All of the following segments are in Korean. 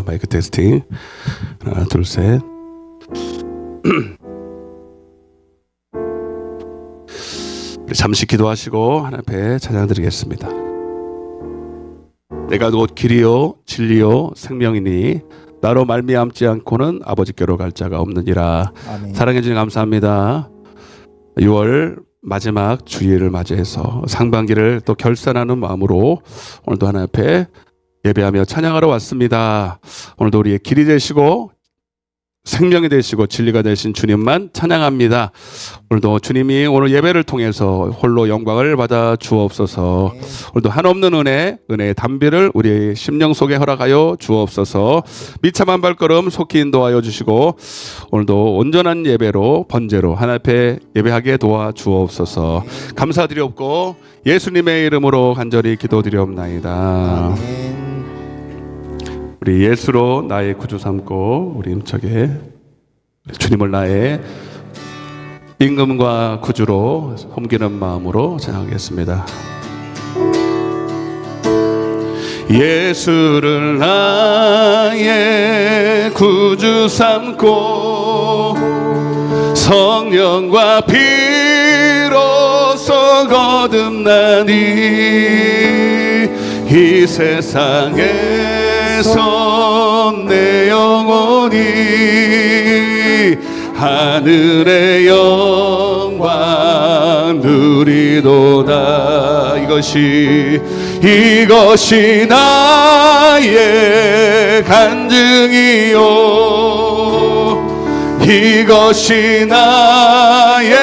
마이크 테스팅. 하나, 둘, 셋. 우리 잠시 기도하시고 하나님 앞에 찬양드리겠습니다. 내가 곧 길이요 진리요 생명이니 나로 말미암지 않고는 아버지께로 갈 자가 없느니라. 아멘. 사랑해 주님 감사합니다. 6월 마지막 주일을 맞이해서 상반기를 또 결산하는 마음으로 오늘도 하나님 앞에 예배하며 찬양하러 왔습니다. 오늘도 우리의 길이 되시고 생명이 되시고 진리가 되신 주님만 찬양합니다. 오늘도 주님이 오늘 예배를 통해서 홀로 영광을 받아 주옵소서. 오늘도 한없는 은혜의 담비를 우리의 심령 속에 허락하여 주옵소서. 미참한 발걸음 속히 인도하여 주시고 오늘도 온전한 예배로 번제로 하나님 앞에 예배하게 도와 주옵소서. 감사드리옵고 예수님의 이름으로 간절히 기도드리옵나이다. 우리 예수로 나의 구주 삼고 우리 힘차게 주님을 나의 임금과 구주로 섬기는 마음으로 찬양하겠습니다. 예수를 나의 구주 삼고 성령과 피로써 거듭나니 이 세상에 내 영혼이 하늘의 영광 누리도다. 이것이 나의 간증이요 이것이 나의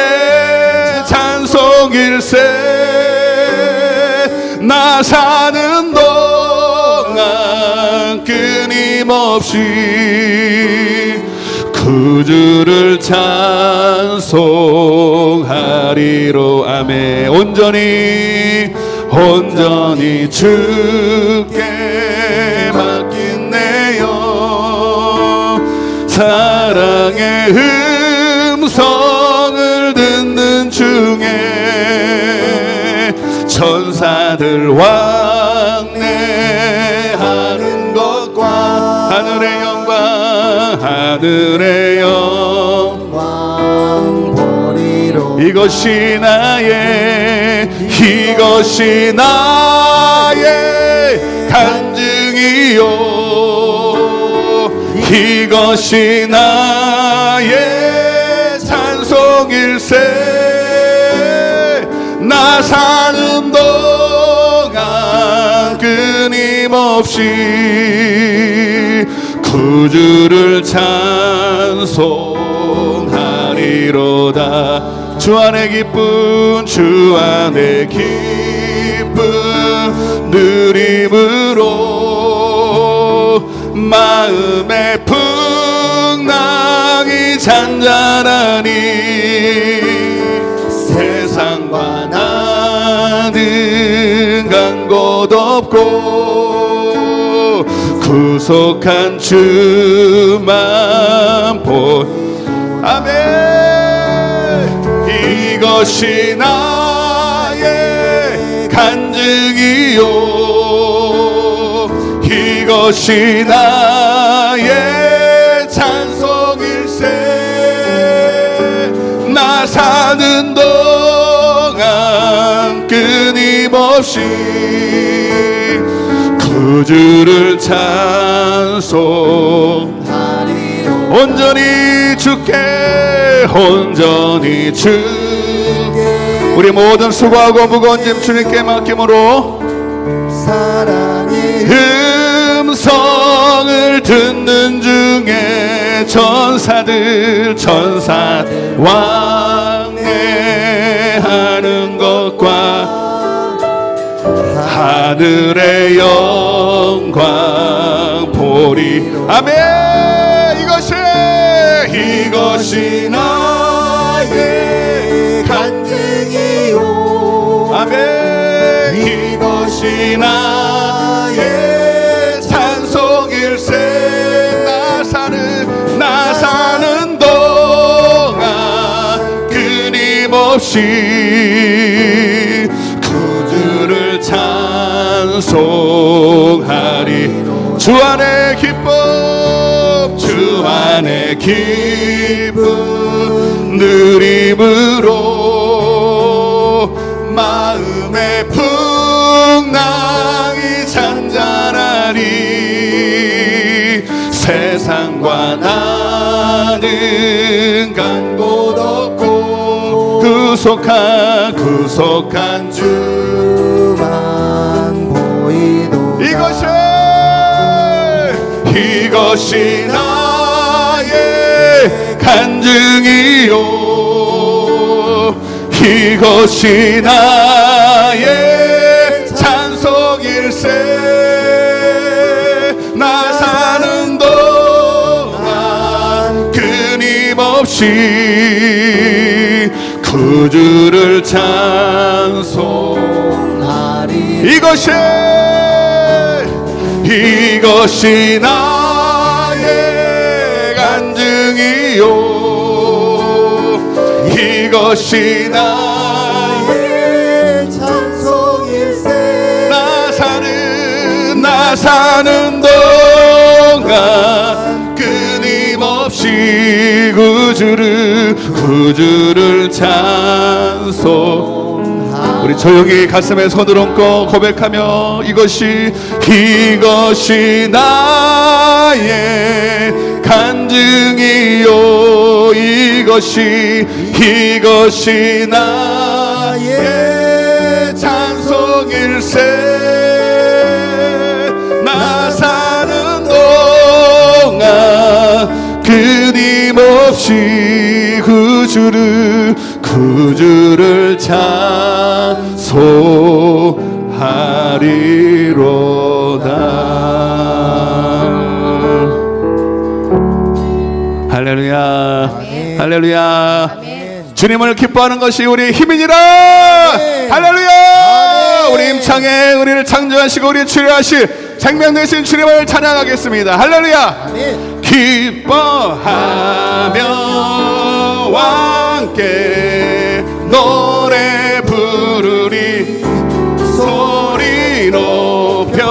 찬송일세. 나 사는 동안 끊임없이 구주를 찬송하리로. 아멘. 온전히 주께 맡긴네요. 사랑의 음성을 듣는 중에 천사들 왕래하는 것과 하늘의 영광 보리로. 이것이 나의 간증이요 이것이 나의 찬송일세. 나 사는 동안 끊임없이 구주를 찬송하리로다. 주 안의 기쁨 누림으로 마음의 풍랑이 잔잔하니 세상과 나는 간 곳 없고 구속한 주만 아멘. 이것이 나의 간증이요 이것이 나의 찬송일세. 나 사는 동안 끊임없이 구주를 찬송하리로. 온전히 주께 우리 모든 수고하고 무거운 짐 주님께 맡김으로 사랑의 음성을 듣는 중에 천사들 왕래하는 것과 하늘의 영광 보리. 아멘. 이것이 나의 간증이요 아멘. 이것이 나의 찬송일세. 나 사는 동안 끊임없이 구주를 찬송하리. 주 안의 기쁨 기쁜 누림으로 마음의 풍랑이 잔잔하리 세상과 나는 간 곳 없고 구속한 주만 보이도다. 이것이 나의 간증이요 이것이 나의 찬송일세 나 사는 동안 끊임없이 구주를 찬송하리 이것이 나의 간증이요 이것이 나의 찬송일세 나 사는 동안 끊임없이 구주를 찬송 우리 조용히 가슴에 손을 얹고 고백하며 이것이 나의 간증이요 이것이 나의 찬송일세 나 사는 동안 끊임없이 구주를 찬송하리로다. 할렐루야. 아멘. 할렐루야. 아멘. 주님을 기뻐하는 것이 우리의 힘이니라. 아멘. 할렐루야. 아멘. 우리 임창에 우리를 창조하시고 우리를 치료하실 생명되신 주님을 찬양하겠습니다. 할렐루야. 아멘. 기뻐하며 함께 노래 부르리 소리 높여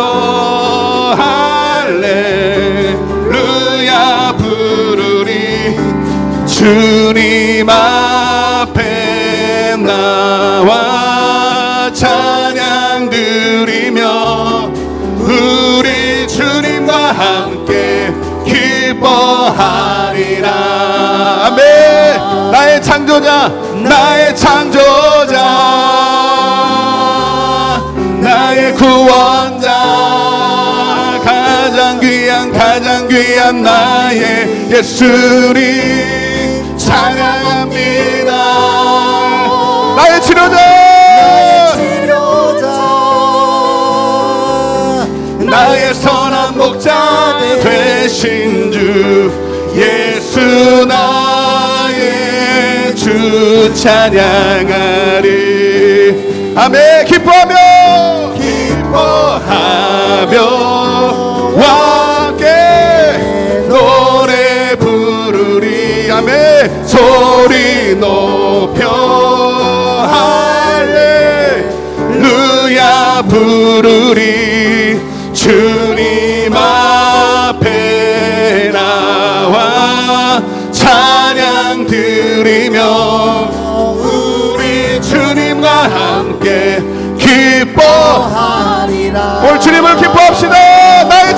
할렐루야 부르리 주님 앞에 나와 찬양 드리며 우리 주님과 함께 기뻐하리라. 아멘. 나의 창조자 나의 구원자 가장 귀한 나의 예수님 찬양합니다. 나의 치료자 나의 선한 목자 되신 주 예수 나의 주 찬양하리. 아멘. 기뻐하며 함께 노래 부르리. 아멘. 소리 높여 할렐루야 부르리 주님 앞에 나와 찬양 드리며 우리 주님과 함께 기뻐하리라. 오늘 주님을 기뻐합시다. 나의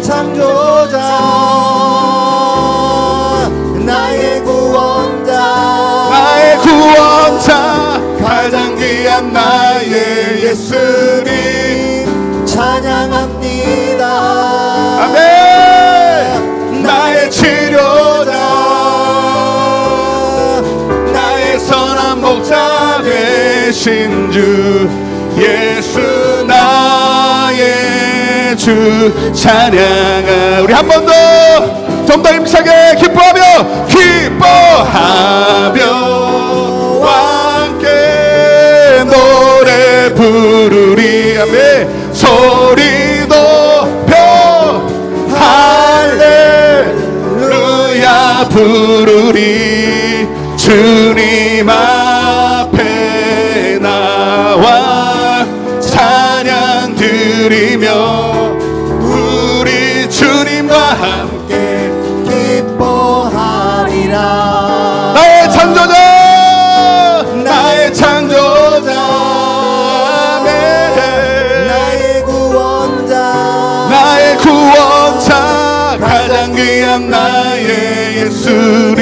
창조자 나의 구원자 가장 귀한 나의 예수님 찬양합니다. 아멘. 나의 치료자 나의 선한 목자 되신 주 예수 나의 주 찬양하. 우리 한 번 더 좀 더 힘차게 기뻐하며 함께 노래 부르리. 아멘. 소리 높여 할렐루야 부르리 주님 앞에 나와 찬양 드리며 우리 주님과 함께 가장 귀한 나의 예수님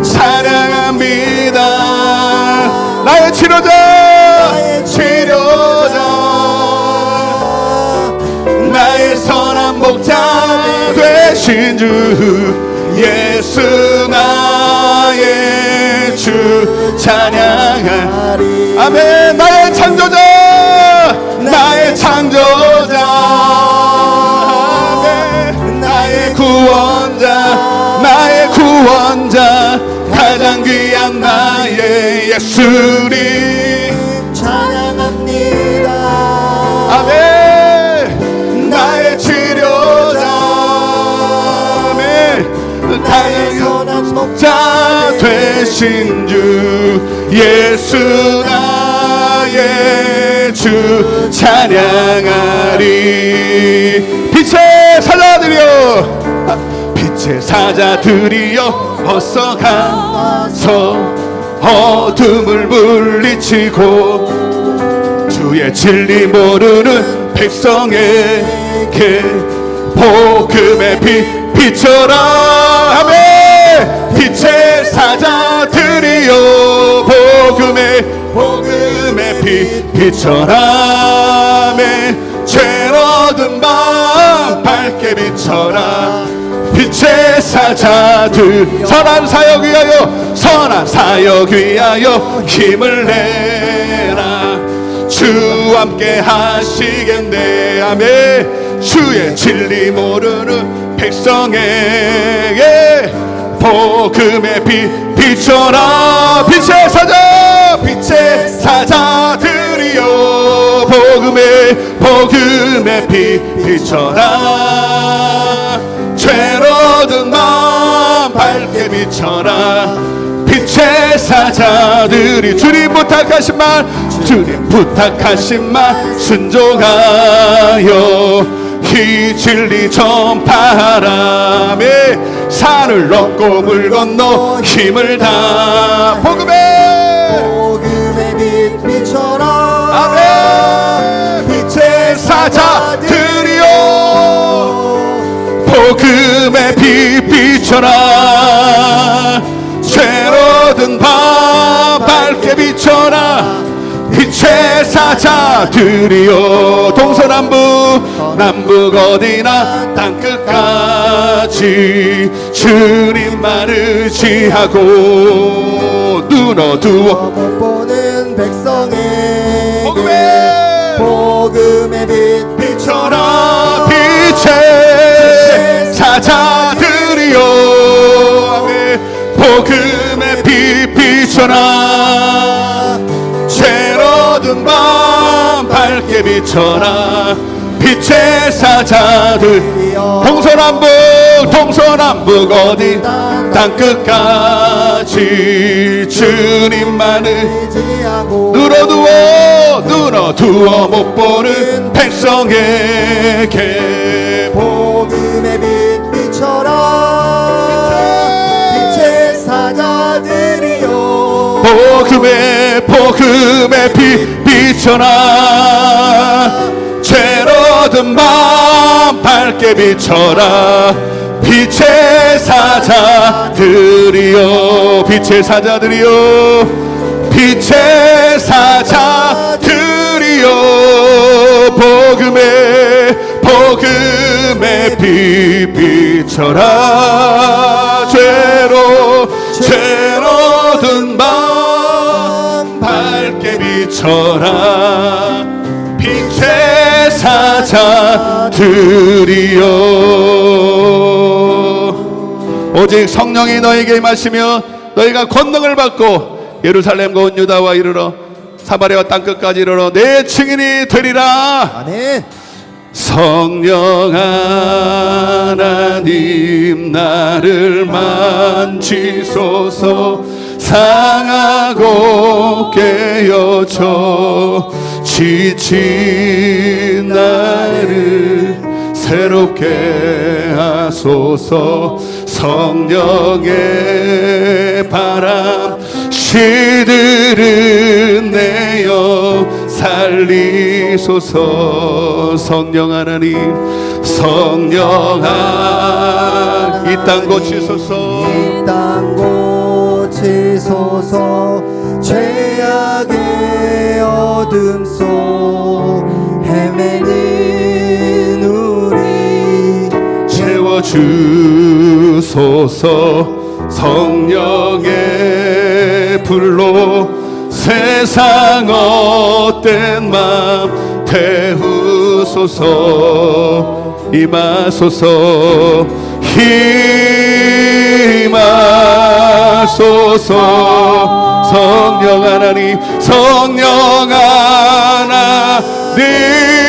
찬양합니다. 나의 치료자 나의 선한 목자 되신 주 예수 나의 주 찬양하리. 아멘. 나의 창조자 나의 창조자 아멘. 나의 구원자 가장 귀한 나의 예수님 찬양합니다. 아멘. 나의 치료자 아멘. 나의 선한 목자 되신 주 예수 나의 주 찬양하리. 빛의 사자들이여 빛의 사자들이여 어서 가서 어둠을 물리치고 주의 진리 모르는 백성에게 복음의 빛 비춰라. 아멘. 빛의 사자들이여 복음의 빛 비춰라. 아멘. 죄로든 밤 밝게 비춰라. 빛의 사자들 선한 사역 위하여 힘을 내라. 주와 함께 하시겠네. 아멘. 주의 진리 모르는 백성에게 복음의 빛 비춰라. 빛의 사자들이여 복음의 빛 비춰라. 죄로든 마음 밝게 비춰라. 빛의 사자들이 주님 부탁하신 말 순종하여 이 진리 전파하라. 산을 넘고 물 건너 힘을 다 복음의 빛 비춰라. 아멘. 빛의 사자들이여 복음의 빛 비춰라. 죄로든 밤 밝게 비춰라. 빛의 사자들이여 동서남북 어디나 땅끝까지 주님만 의지하고 눈 어두워 못 보는 백성에게 복음의 빛 비춰라. 빛의 사자들이여 복음의 빛 비춰라. 죄로든 밤 밝게 비춰라. 빛의 사자들 동서남북 어디 땅끝까지 주님만을 눈 어두워 못 보는 백성에게 복음의 빛 비춰라. 빛의 사자들이여 복음의 빛 비춰라. 죄로든 밤 밝게 비춰라. 빛의 사자들이여 빛의 사자들이여 복음의 빛 비춰라. 죄로든 밤 밝게 비춰라. 빛의 사자들이여 오직 성령이 너에게 임하시며 너희가 권능을 받고 예루살렘과 온 유다와 이르러 사마리아와 땅끝까지 이르러 내 증인이 되리라. 아멘. 성령 하나님 나를 만지소서. 상하고 깨어져 지친 나를 새롭게 하소서. 성령의 바람 시들은 내어 살리소서. 성령 하나님 땅 고치소서. 이 땅 고치소서. 죄악의 어둠 속 헤매는 우리 채워주소서. 성령의 불로 세상 헛된 맘 태우소서. 임하소서. 임하소서. 성령 하나님, 성령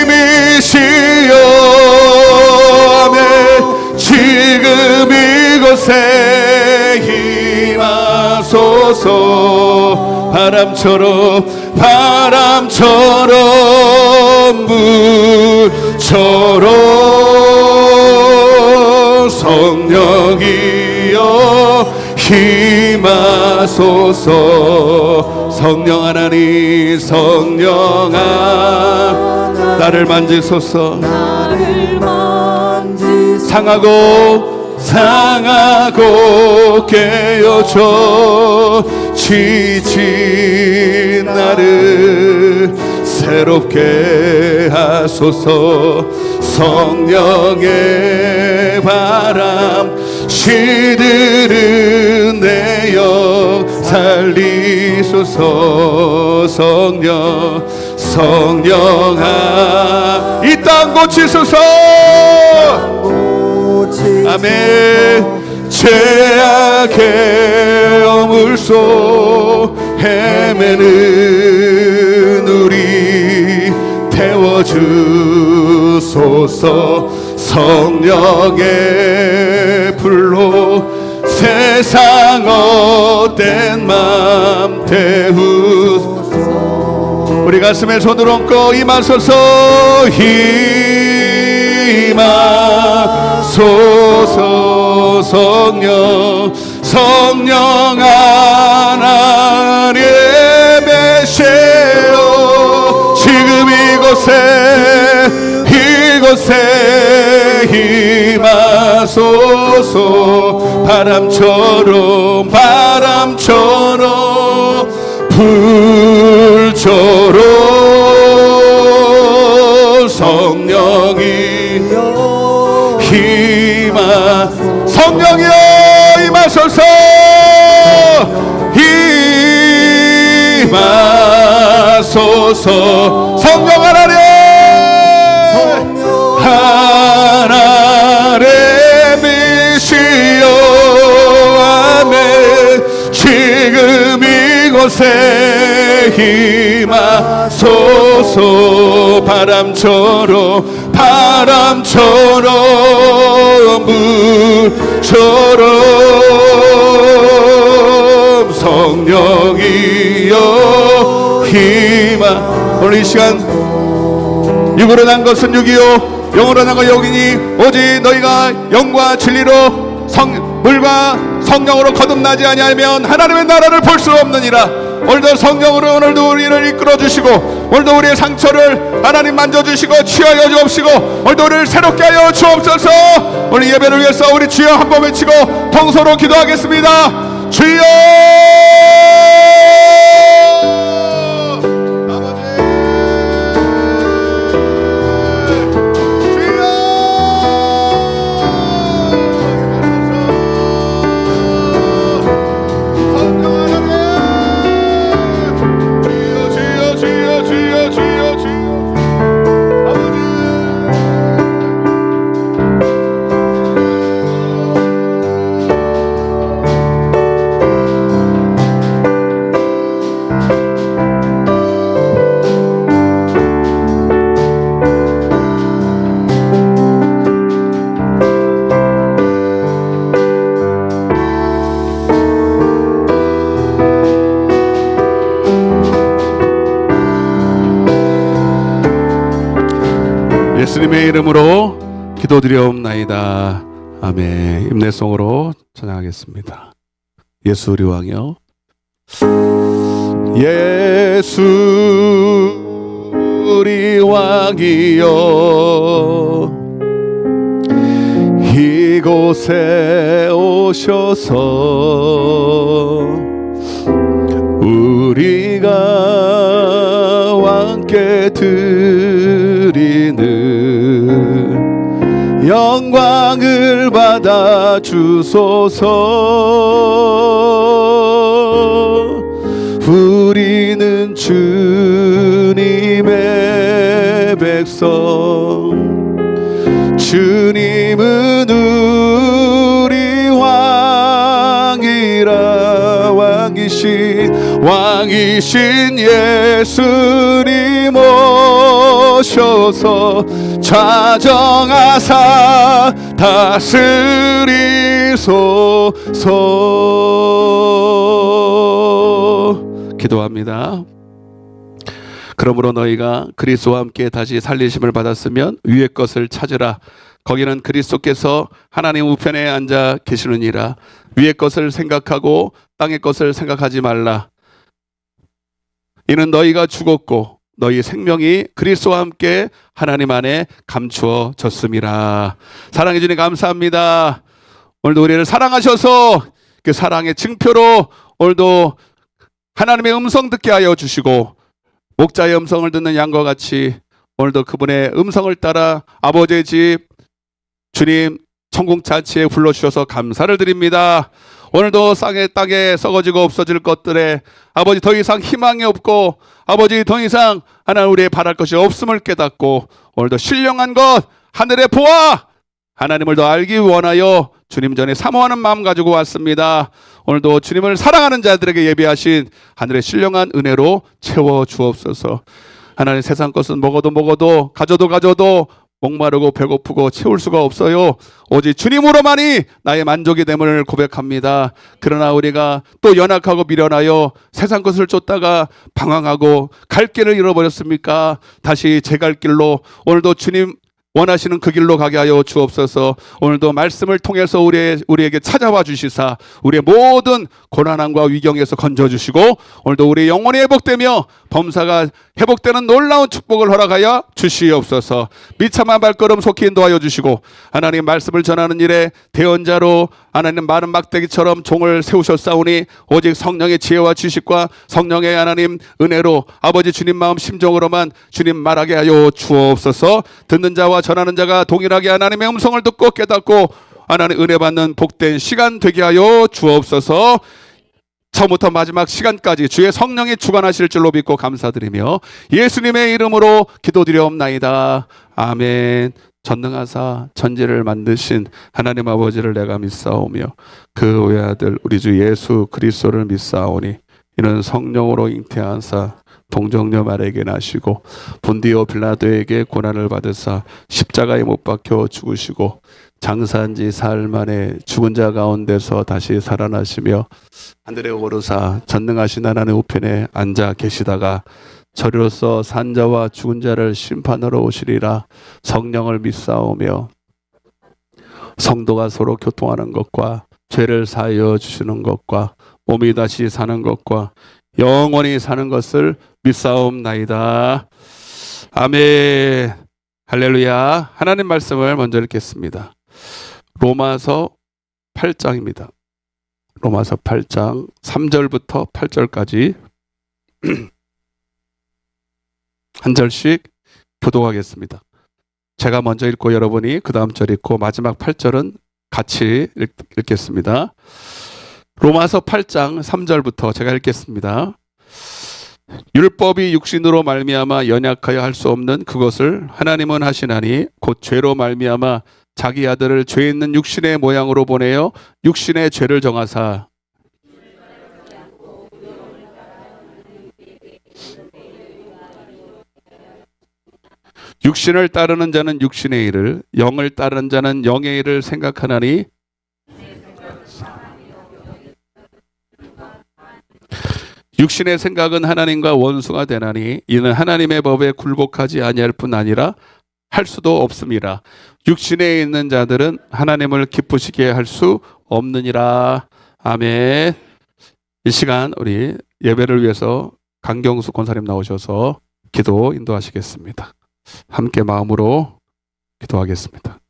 하나님이시여. 아멘. 지금 이곳에 임하소서. 바람처럼 물처럼 성령이여 임하소서. 성령 하나님, 성령 나를 만지소서. 상하고 깨어져 지친 나를 새롭게 하소서. 성령의 바람 시들은 내역 살리소서. 성령아 이 땅 고치소서. 아멘. 죄악의 어물속 헤매는 우리 태워주소서. 성령의 불로 세상 헛된 맘 태우소서. 우리 가슴에 손을 얹고 임하소서. 임하소서. 성령 하나님 계세요. 지금 이곳에 임하소서. 바람처럼 불처럼 성령이여 성령이여 임하소서. 임하소서. 성령 하나님이시여. 아멘. 지금 이곳에 임하소서. 바람처럼 물처럼 성령이여 오늘 이 시간 육으로 난 것은 육이요 영으로 난 건 영이니 오직 너희가 영과 진리로 물과 성령으로 거듭나지 아니하면 하나님의 나라를 볼 수 없느니라. 오늘도 성령으로 오늘도 우리를 이끌어 주시고 오늘도 우리의 상처를 하나님 만져주시고 치유하여 주옵시고 오늘도 우리를 새롭게 하여 주옵소서. 오늘 예배를 위해서 우리 주여 한번 외치고 통서로 기도하겠습니다. 주여. 예수님의 이름으로 기도드리옵나이다. 아멘. 임내송으로 찬양하겠습니다. 예수 우리 왕이여. 예수 우리 왕이여 이 이곳에 오셔서 우리가 함께 드리는 영광을 받아 주소서. 우리는 주님의 백성, 주님은 우리 왕이라. 왕이신 예수님 오셔서 좌정하사 다스리소서. 기도합니다. 그러므로 너희가 그리스도와 함께 다시 살리심을 받았으면 위의 것을 찾으라. 거기는 그리스도께서 하나님 우편에 앉아 계시느니라. 위의 것을 생각하고 땅의 것을 생각하지 말라. 이는 너희가 죽었고 너희 생명이 그리스도와 함께 하나님 안에 감추어졌음이라. 사랑해 주님 감사합니다. 오늘도 우리를 사랑하셔서 그 사랑의 증표로 오늘도 하나님의 음성 듣게 하여 주시고, 목자의 음성을 듣는 양과 같이 오늘도 그분의 음성을 따라 아버지의 집 주님 천국잔치에 불러주셔서 감사를 드립니다. 오늘도 땅에 썩어지고 없어질 것들에 아버지 더 이상 희망이 없고, 아버지 더 이상 하나님 우리의 바랄 것이 없음을 깨닫고, 오늘도 신령한 것 하늘에 보아 하나님을 더 알기 원하여 주님 전에 사모하는 마음 가지고 왔습니다. 오늘도 주님을 사랑하는 자들에게 예비하신 하늘의 신령한 은혜로 채워 주옵소서. 하나님 세상 것은 먹어도 가져도 목마르고 배고프고 채울 수가 없어요. 오직 주님으로만이 나의 만족이 됨을 고백합니다. 그러나 우리가 또 연약하고 미련하여 세상 것을 쫓다가 방황하고 갈 길을 잃어버렸습니까? 다시 제 갈 길로 오늘도 주님 원하시는 그 길로 가게 하여 주옵소서. 오늘도 말씀을 통해서 우리에게 찾아와 주시사 우리의 모든 고난함과 위경에서 건져주시고, 오늘도 우리 영혼이 회복되며 범사가 회복되는 놀라운 축복을 허락하여 주시옵소서. 비참한 발걸음 속히 인도하여 주시고, 하나님 말씀을 전하는 일에 대언자로 하나님 마른 막대기처럼 종을 세우셨사오니 오직 성령의 지혜와 지식과 성령의 하나님 은혜로 아버지 주님 마음 심정으로만 주님 말하게 하여 주옵소서. 듣는 자와 전하는 자가 동일하게 하나님의 음성을 듣고 깨닫고 하나님 은혜 받는 복된 시간 되게 하여 주옵소서. 처음부터 마지막 시간까지 주의 성령이 주관하실 줄로 믿고 감사드리며 예수님의 이름으로 기도드리옵나이다. 아멘. 전능하사 천지를 만드신 하나님 아버지를 내가 믿사오며 그 외아들 우리 주 예수 그리스도를 믿사오니 이는 성령으로 잉태하사 동정녀 마리아에게 나시고 본디오 빌라도에게 고난을 받으사 십자가에 못 박혀 죽으시고 장사한 지 사흘 만에 죽은 자 가운데서 다시 살아나시며 하늘에 오르사 전능하신 하나님 우편에 앉아 계시다가 저리로서 산 자와 죽은 자를 심판하러 오시리라. 성령을 믿사오며 성도가 서로 교통하는 것과 죄를 사하여 주시는 것과 몸이 다시 사는 것과 영원히 사는 것을 믿사옵나이다. 아멘. 할렐루야. 하나님 말씀을 먼저 읽겠습니다. 로마서 8장입니다. 로마서 8장 3절부터 8절까지 한 절씩 교독하겠습니다. 제가 먼저 읽고 여러분이 그 다음 절 읽고 마지막 8절은 같이 읽겠습니다. 로마서 8장 3절부터 제가 읽겠습니다. 율법이 육신으로 말미암아 연약하여 할 수 없는 그것을 하나님은 하시나니 곧 죄로 말미암아 자기 아들을 죄 있는 육신의 모양으로 보내어 육신의 죄를 정하사 육신을 따르는 자는 육신의 일을, 영을 따르는 자는 영의 일을 생각하나니 육신의 생각은 하나님과 원수가 되나니 이는 하나님의 법에 굴복하지 아니할 뿐 아니라 할 수도 없음이라. 육신에 있는 자들은 하나님을 기쁘시게 할 수 없느니라. 아멘. 이 시간 우리 예배를 위해서 강경수 권사님 나오셔서 기도 인도하시겠습니다. 함께 마음으로 기도하겠습니다.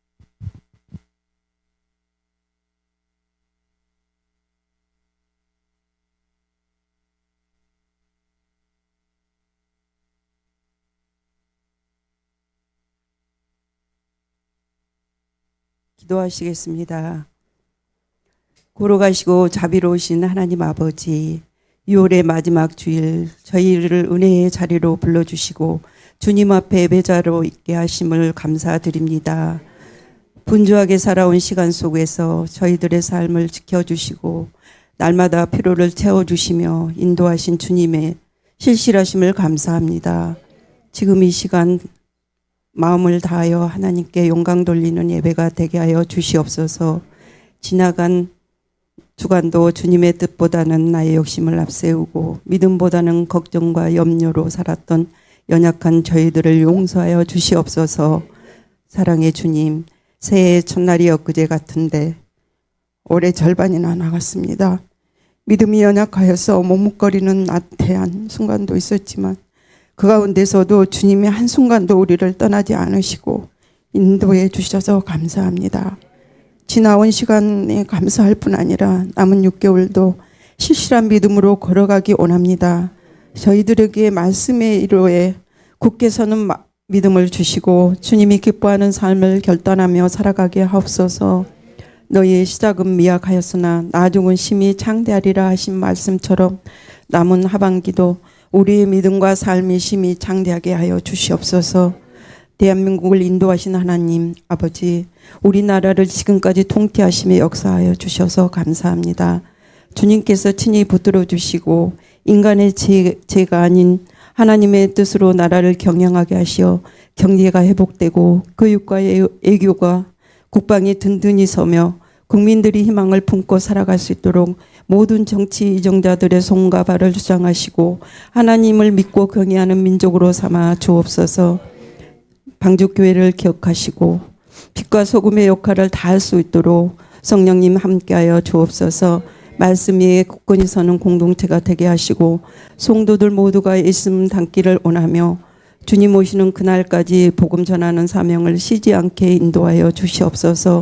기도하시겠습니다. 고로가시고 자비로우신 하나님 아버지, 6월의 마지막 주일 저희를 은혜의 자리로 불러주시고 주님 앞에 예배자로 있게 하심을 감사드립니다. 분주하게 살아온 시간 속에서 저희들의 삶을 지켜주시고 날마다 피로를 채워주시며 인도하신 주님의 실실하심을 감사합니다. 지금 이 시간 마음을 다하여 하나님께 영광 돌리는 예배가 되게 하여 주시옵소서. 지나간 주간도 주님의 뜻보다는 나의 욕심을 앞세우고 믿음보다는 걱정과 염려로 살았던 연약한 저희들을 용서하여 주시옵소서. 사랑의 주님, 새해 첫날이 엊그제 같은데 올해 절반이나 나갔습니다. 믿음이 연약하여서 머뭇거리는 나태한 순간도 있었지만 그 가운데서도 주님이 한순간도 우리를 떠나지 않으시고 인도해 주셔서 감사합니다. 지나온 시간에 감사할 뿐 아니라 남은 6개월도 실실한 믿음으로 걸어가기 원합니다. 저희들에게 말씀의 이로에 굳게 서는 믿음을 주시고 주님이 기뻐하는 삶을 결단하며 살아가게 하옵소서. 너희의 시작은 미약하였으나 나중은 심히 창대하리라 하신 말씀처럼 남은 하반기도 우리의 믿음과 삶이 심히 창대하게 하여 주시옵소서. 대한민국을 인도하신 하나님 아버지, 우리나라를 지금까지 통치하시며 역사하여 주셔서 감사합니다. 주님께서 친히 붙들어 주시고 인간의 죄가 아닌 하나님의 뜻으로 나라를 경영하게 하시어 경제가 회복되고 교육과 애교가 국방이 든든히 서며 국민들이 희망을 품고 살아갈 수 있도록 모든 정치 이정자들의 손과 발을 주장하시고 하나님을 믿고 경외하는 민족으로 삼아 주옵소서. 방주교회를 기억하시고 빛과 소금의 역할을 다할 수 있도록 성령님 함께하여 주옵소서. 말씀 위에 굳건히 서는 공동체가 되게 하시고 성도들 모두가 있음 담기를 원하며 주님 오시는 그날까지 복음 전하는 사명을 쉬지 않게 인도하여 주시옵소서.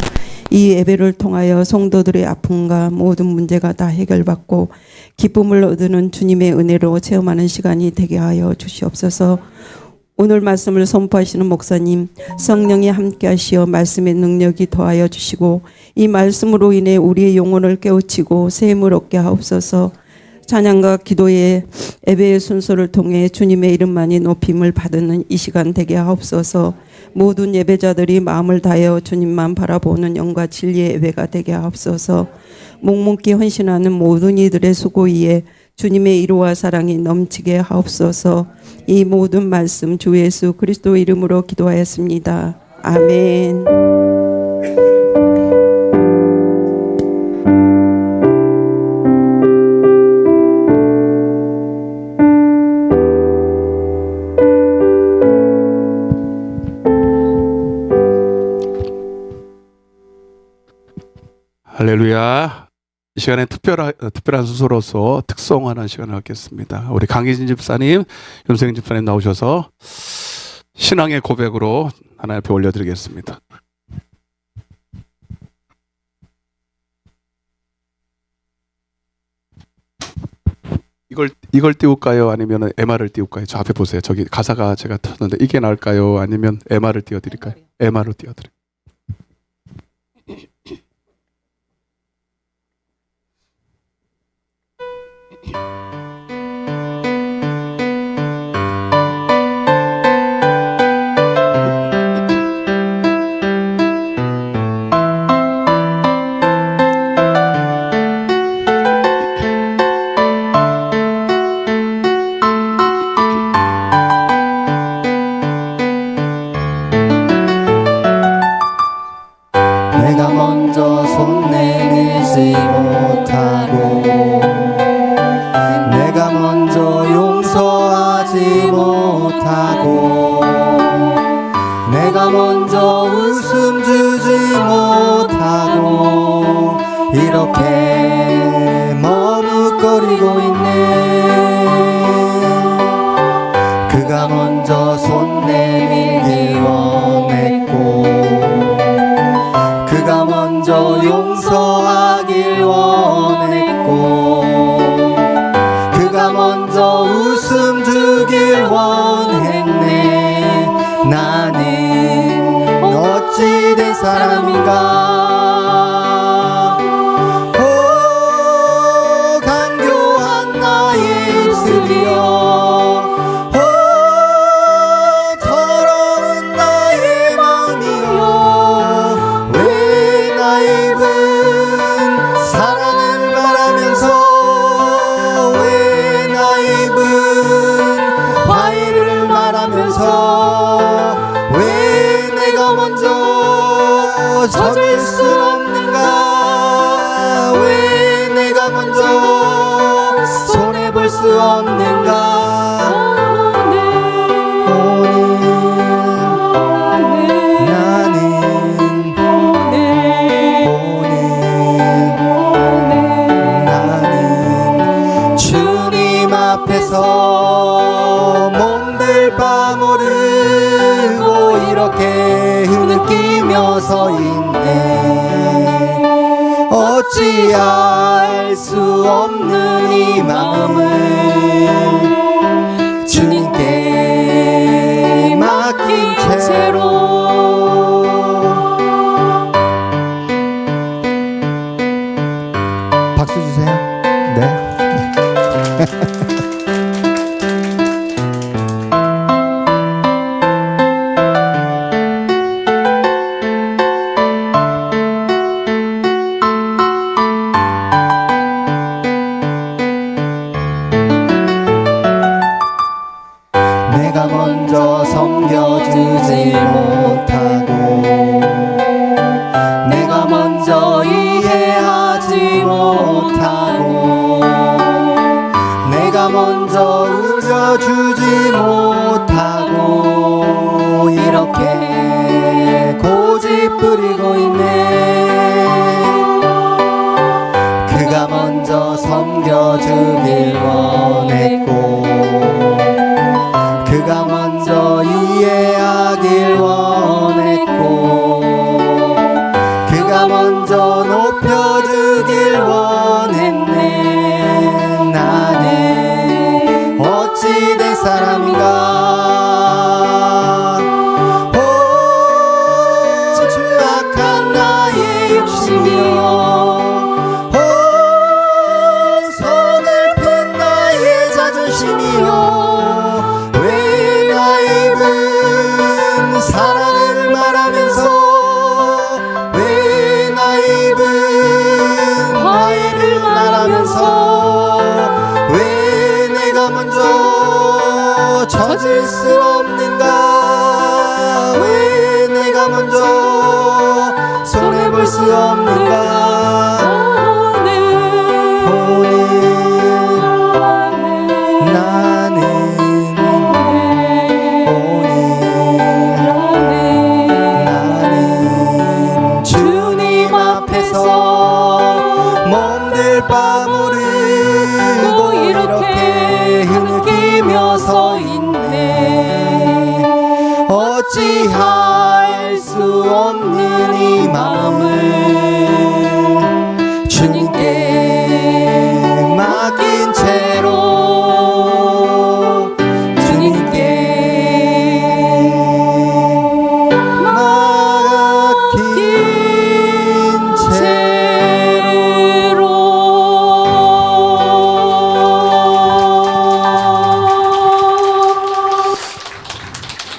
이 예배를 통하여 성도들의 아픔과 모든 문제가 다 해결받고 기쁨을 얻는 주님의 은혜로 체험하는 시간이 되게 하여 주시옵소서. 오늘 말씀을 선포하시는 목사님, 성령이 함께 하시어 말씀의 능력이 더하여 주시고 이 말씀으로 인해 우리의 영혼을 깨우치고 새 힘을 얻게 하옵소서. 찬양과 기도의 예배의 순서를 통해 주님의 이름만이 높임을 받는 이 시간 되게 하옵소서. 모든 예배자들이 마음을 다하여 주님만 바라보는 영과 진리의 예배가 되게 하옵소서. 묵묵히 헌신하는 모든 이들의 수고 위에 주님의 이로와 사랑이 넘치게 하옵소서. 이 모든 말씀 주 예수 그리스도 이름으로 기도하였습니다. 아멘. 할렐루야. 이 시간에 특별한 순서로서 특송하는 시간을 갖겠습니다. 우리 강희진 집사님, 윤세경 집사님 나오셔서 신앙의 고백으로 하나님 앞에 올려드리겠습니다. 이걸 띄울까요? 아니면 MR을 띄울까요? 저 앞에 보세요. 저기 가사가 제가 쳤는데 이게 나을까요? 아니면 MR을 띄워드릴까요? MR을 띄워드릴까요? 내가 먼저 손 내밀지 못하고 내가 먼저 용서하지 못하고 내가 먼저 웃음 주지 못하고 이렇게 머뭇거리고 있네. 그가 먼저 손 내밀기 원했고 그가 먼저 용서하길 원했고 그가 먼저 웃음 주길 원했네. 나는 어찌 된 사람인가. 나 입은 사랑을 말하면서 왜 나 입은 화해를 말하면서 왜 내가 먼저 젖을 수 없는가 왜 내가 먼저 손해볼 수 없는가 앞에서 몸들 빠모르고 이렇게 흐느끼며 서 있네 어찌할 수 없는 이 마음을 주님께 맡긴 채로 박수 주세요. 네. 내가 먼저 섬겨주지 못하고 내가 먼저 이해하지 못하고 내가 먼저 울려주지 못하고 이렇게 고집 부리고 있네 그가 먼저 섬겨주길 원했고 그가 먼저 이해하길 원했고 그가 먼저 높여주길 원했네 나는 어찌된 사람인가 오 추악한 나의 욕심이여 오 서글픈 나의 자존심이여 사랑을 말하면서 왜 나 입은 화해를 말하면서 왜 내가 먼저 젖을 수 없는가 왜 내가 먼저 손해볼 수 없는가 오늘 나는 몸들 빠무르고 이렇게 흐느끼며 서 있네 어찌할 수 없는 이 마음을 주님께 맡긴 채로 주님께 맡긴 채로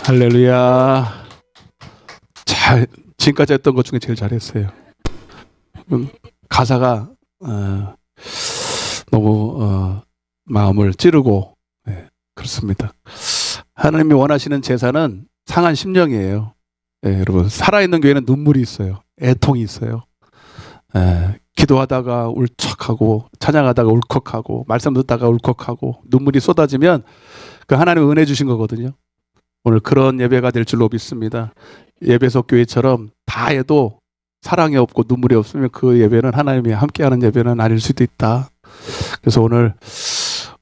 할렐루야. 잘 지금까지 했던 것 중에 제일 잘했어요. 가사가 너무 마음을 찌르고 그렇습니다. 하나님이 원하시는 제사는 상한 심령이에요. 여러분 살아있는 교회는 눈물이 있어요. 애통이 있어요. 기도하다가 울적하고 찬양하다가 울컥하고 말씀 듣다가 울컥하고 눈물이 쏟아지면 그 하나님 은혜 주신 거거든요. 오늘 그런 예배가 될 줄로 믿습니다. 예배석 교회처럼 다 해도 사랑이 없고 눈물이 없으면 그 예배는 하나님이 함께하는 예배는 아닐 수도 있다. 그래서 오늘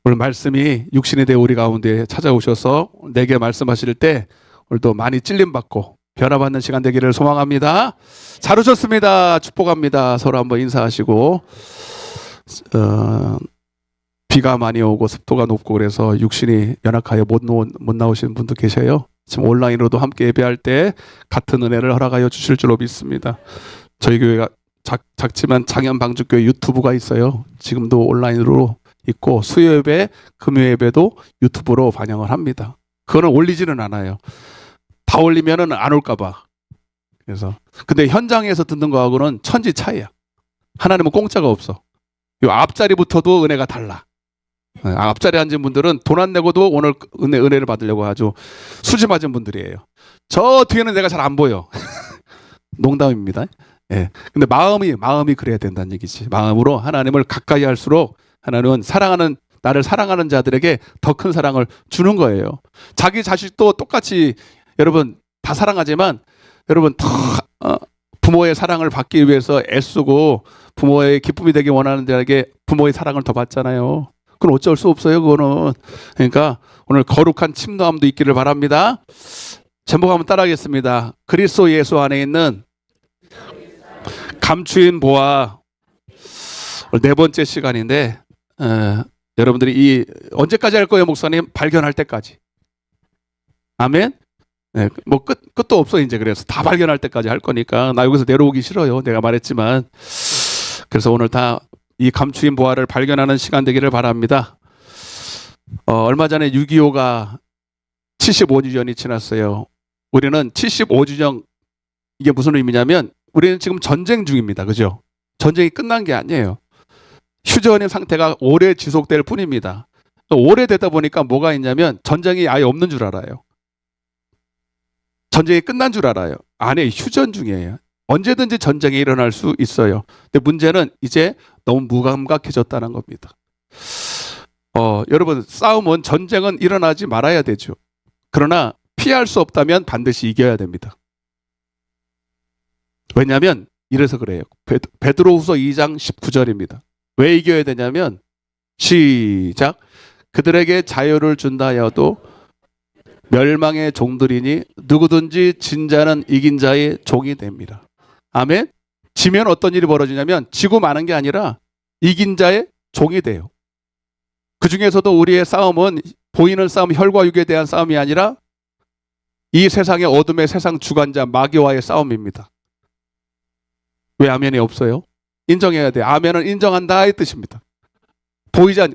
말씀이 육신이 되어 우리 가운데 찾아오셔서 내게 말씀하실 때 오늘도 많이 찔림받고 변화받는 시간 되기를 소망합니다. 잘 오셨습니다. 축복합니다. 서로 한번 인사하시고 비가 많이 오고 습도가 높고 그래서 육신이 연약하여 못 나오시는 분도 계셔요. 지금 온라인으로도 함께 예배할 때 같은 은혜를 허락하여 주실 줄로 믿습니다. 저희 교회가 작지만 장현방주교회 유튜브가 있어요. 지금도 온라인으로 있고 수요 예배, 금요 예배도 유튜브로 반영을 합니다. 그거는 올리지는 않아요. 다 올리면은 안 올까봐. 그래서 근데 현장에서 듣는 거하고는 천지 차이야. 하나님은 공짜가 없어. 요 앞자리부터도 은혜가 달라. 앞자리에 앉은 분들은 돈 안 내고도 오늘 은혜를 받으려고 아주 수지 맞은 분들이에요. 저 뒤에는 내가 잘 안 보여. 농담입니다. 예. 근데 마음이 그래야 된다는 얘기지. 마음으로 하나님을 가까이 할수록 하나님은 나를 사랑하는 자들에게 더 큰 사랑을 주는 거예요. 자기 자식도 똑같이 여러분 다 사랑하지만 여러분 더 부모의 사랑을 받기 위해서 애쓰고 부모의 기쁨이 되기 원하는 자에게 부모의 사랑을 더 받잖아요. 그건 어쩔 수 없어요. 그거는. 그러니까 오늘 거룩한 침노함도 있기를 바랍니다. 제목 한번 따라하겠습니다. 그리스도 예수 안에 있는 감추인 보아. 오늘 네 번째 시간인데 여러분들이 언제까지 할 거예요, 목사님? 발견할 때까지. 아멘. 네, 뭐 끝도 없어 이제. 그래서 다 발견할 때까지 할 거니까 나 여기서 내려오기 싫어요. 내가 말했지만. 그래서 오늘 다 이 감추인 보화를 발견하는 시간 되기를 바랍니다. 얼마 전에 6.25가 75주년이 지났어요. 우리는 75주년, 이게 무슨 의미냐면 우리는 지금 전쟁 중입니다. 그죠? 전쟁이 끝난 게 아니에요. 휴전의 상태가 오래 지속될 뿐입니다. 오래되다 보니까 뭐가 있냐면 전쟁이 아예 없는 줄 알아요. 전쟁이 끝난 줄 알아요. 안에 휴전 중이에요. 언제든지 전쟁이 일어날 수 있어요. 근데 문제는 이제 너무 무감각해졌다는 겁니다. 여러분, 전쟁은 일어나지 말아야 되죠. 그러나 피할 수 없다면 반드시 이겨야 됩니다. 왜냐하면 이래서 그래요. 베드로후서 2장 19절입니다. 왜 이겨야 되냐면 시작. 그들에게 자유를 준다 하여도 멸망의 종들이니 누구든지 진 자는 이긴 자의 종이 됩니다. 아멘. 지면 어떤 일이 벌어지냐면 지고 마는 게 아니라 이긴 자의 종이 돼요. 그 중에서도 우리의 싸움은 보이는 싸움, 혈과 육에 대한 싸움이 아니라 이 세상의 어둠의 세상 주관자 마귀와의 싸움입니다. 왜 아멘이 없어요? 인정해야 돼. 아멘은 인정한다의 뜻입니다. 보이지 않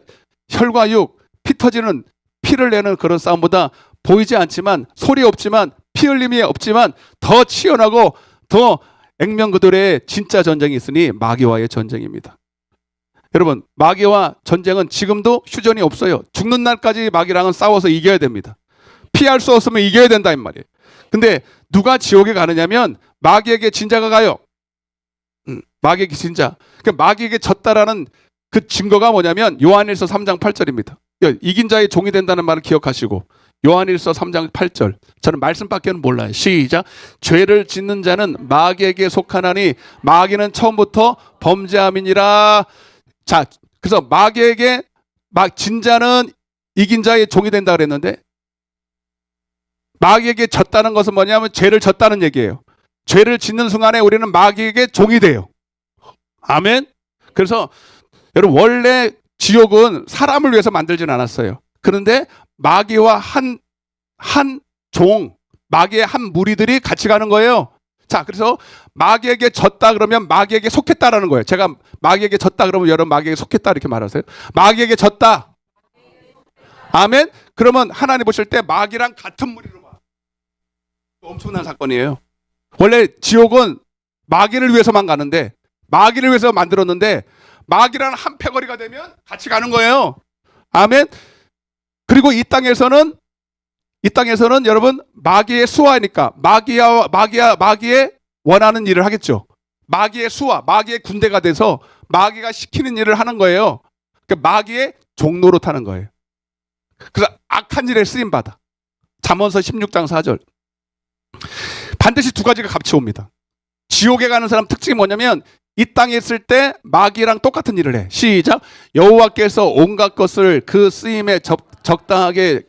혈과 육, 피 터지는 피를 내는 그런 싸움보다 보이지 않지만 소리 없지만 피 흘림이 없지만 더 치열하고 더 액면그돌의 진짜 전쟁이 있으니 마귀와의 전쟁입니다. 여러분, 마귀와 전쟁은 지금도 휴전이 없어요. 죽는 날까지 마귀랑은 싸워서 이겨야 됩니다. 피할 수 없으면 이겨야 된다 이 말이에요. 근데 누가 지옥에 가느냐면 마귀에게 진 자가 가요. 마귀에게 진 자. 그러니까 마귀에게 졌다라는 그 증거가 뭐냐면 요한일서 3장 8절입니다. 이긴 자의 종이 된다는 말을 기억하시고 요한일서 3장 8절. 저는 말씀밖에는 몰라요. 시작. 죄를 짓는 자는 마귀에게 속하나니 마귀는 처음부터 범죄함이니라. 자, 그래서 마귀에게 진 자는 이긴 자의 종이 된다 그랬는데 마귀에게 졌다는 것은 뭐냐면 죄를 졌다는 얘기예요. 죄를 짓는 순간에 우리는 마귀에게 종이 돼요. 아멘. 그래서 여러분, 원래 지옥은 사람을 위해서 만들진 않았어요. 그런데 마귀와 한 종, 마귀의 한 무리들이 같이 가는 거예요. 자, 그래서 마귀에게 졌다 그러면 마귀에게 속했다라는 거예요. 제가 마귀에게 졌다 그러면 여러분 마귀에게 속했다 이렇게 말하세요. 마귀에게 졌다. 아멘. 그러면 하나님 보실 때 마귀랑 같은 무리로 봐. 엄청난 사건이에요. 원래 지옥은 마귀를 위해서만 가는데 마귀를 위해서 만들었는데 마귀랑 한 패거리가 되면 같이 가는 거예요. 아멘. 그리고 이 땅에서는 여러분 마귀의 수하니까 마귀의 원하는 일을 하겠죠. 마귀의 수하, 마귀의 군대가 돼서 마귀가 시키는 일을 하는 거예요. 그러니까 마귀의 종로로 타는 거예요. 그래서 악한 일에 쓰임 받아. 잠언서 16장 4절. 반드시 두 가지가 같이 옵니다. 지옥에 가는 사람 특징이 뭐냐면 이 땅에 있을 때 마귀랑 똑같은 일을 해. 시작. 여호와께서 온갖 것을 그 쓰임에 적당하게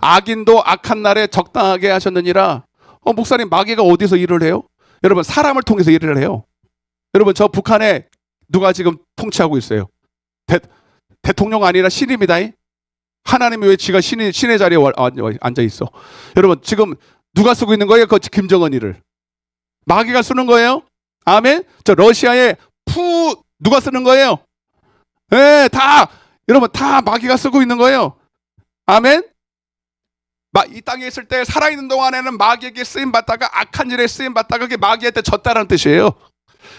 악인도 악한 날에 적당하게 하셨느니라. 목사님, 마귀가 어디서 일을 해요? 여러분, 사람을 통해서 일을 해요. 여러분, 저 북한에 누가 지금 통치하고 있어요? 대통령 아니라 신입니다. 하나님이 왜 지가 신의 자리에 앉아 있어? 여러분, 지금 누가 쓰고 있는 거예요? 그 김정은이를. 마귀가 쓰는 거예요. 아멘. 저 러시아에 누가 쓰는 거예요? 예, 여러분 다 마귀가 쓰고 있는 거예요. 아멘. 이 땅에 있을 때 살아있는 동안에는 마귀에게 쓰임 받다가 악한 일에 쓰임 받다가 그게 마귀한테 졌다라는 뜻이에요.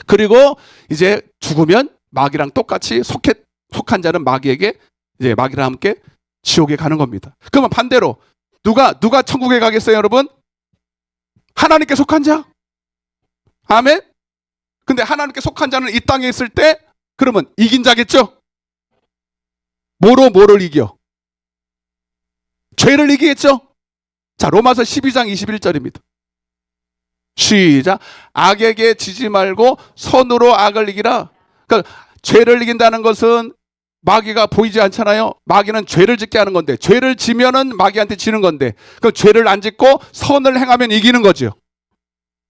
그리고 이제 죽으면 마귀랑 똑같이 속한 자는 마귀에게 이제 마귀랑 함께 지옥에 가는 겁니다. 그러면 반대로 누가 천국에 가겠어요, 여러분? 하나님께 속한 자. 아멘. 근데 하나님께 속한 자는 이 땅에 있을 때 그러면 이긴 자겠죠? 뭐를 이겨? 죄를 이기겠죠? 자, 로마서 12장 21절입니다. 시작. 악에게 지지 말고 선으로 악을 이기라. 그러니까 죄를 이긴다는 것은 마귀가 보이지 않잖아요. 마귀는 죄를 짓게 하는 건데, 죄를 지면은 마귀한테 지는 건데, 그 죄를 안 짓고 선을 행하면 이기는 거죠.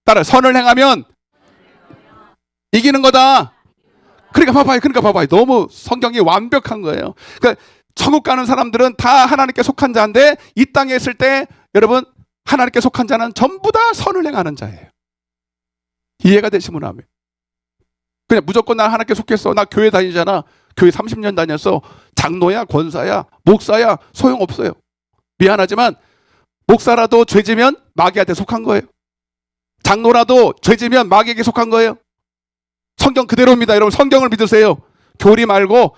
따라 선을 행하면 이기는 거다. 그러니까 봐봐요. 너무 성경이 완벽한 거예요. 그러니까 천국 가는 사람들은 다 하나님께 속한 자인데 이 땅에 있을 때 여러분 하나님께 속한 자는 전부 다 선을 행하는 자예요. 이해가 되시면 아멘. 그냥 무조건 나 하나님께 속했어. 나 교회 다니잖아. 교회 30년 다녔어. 장로야, 권사야, 목사야 소용없어요. 미안하지만 목사라도 죄지면 마귀한테 속한 거예요. 장로라도 죄지면 마귀에게 속한 거예요. 성경 그대로입니다. 여러분 성경을 믿으세요. 교리 말고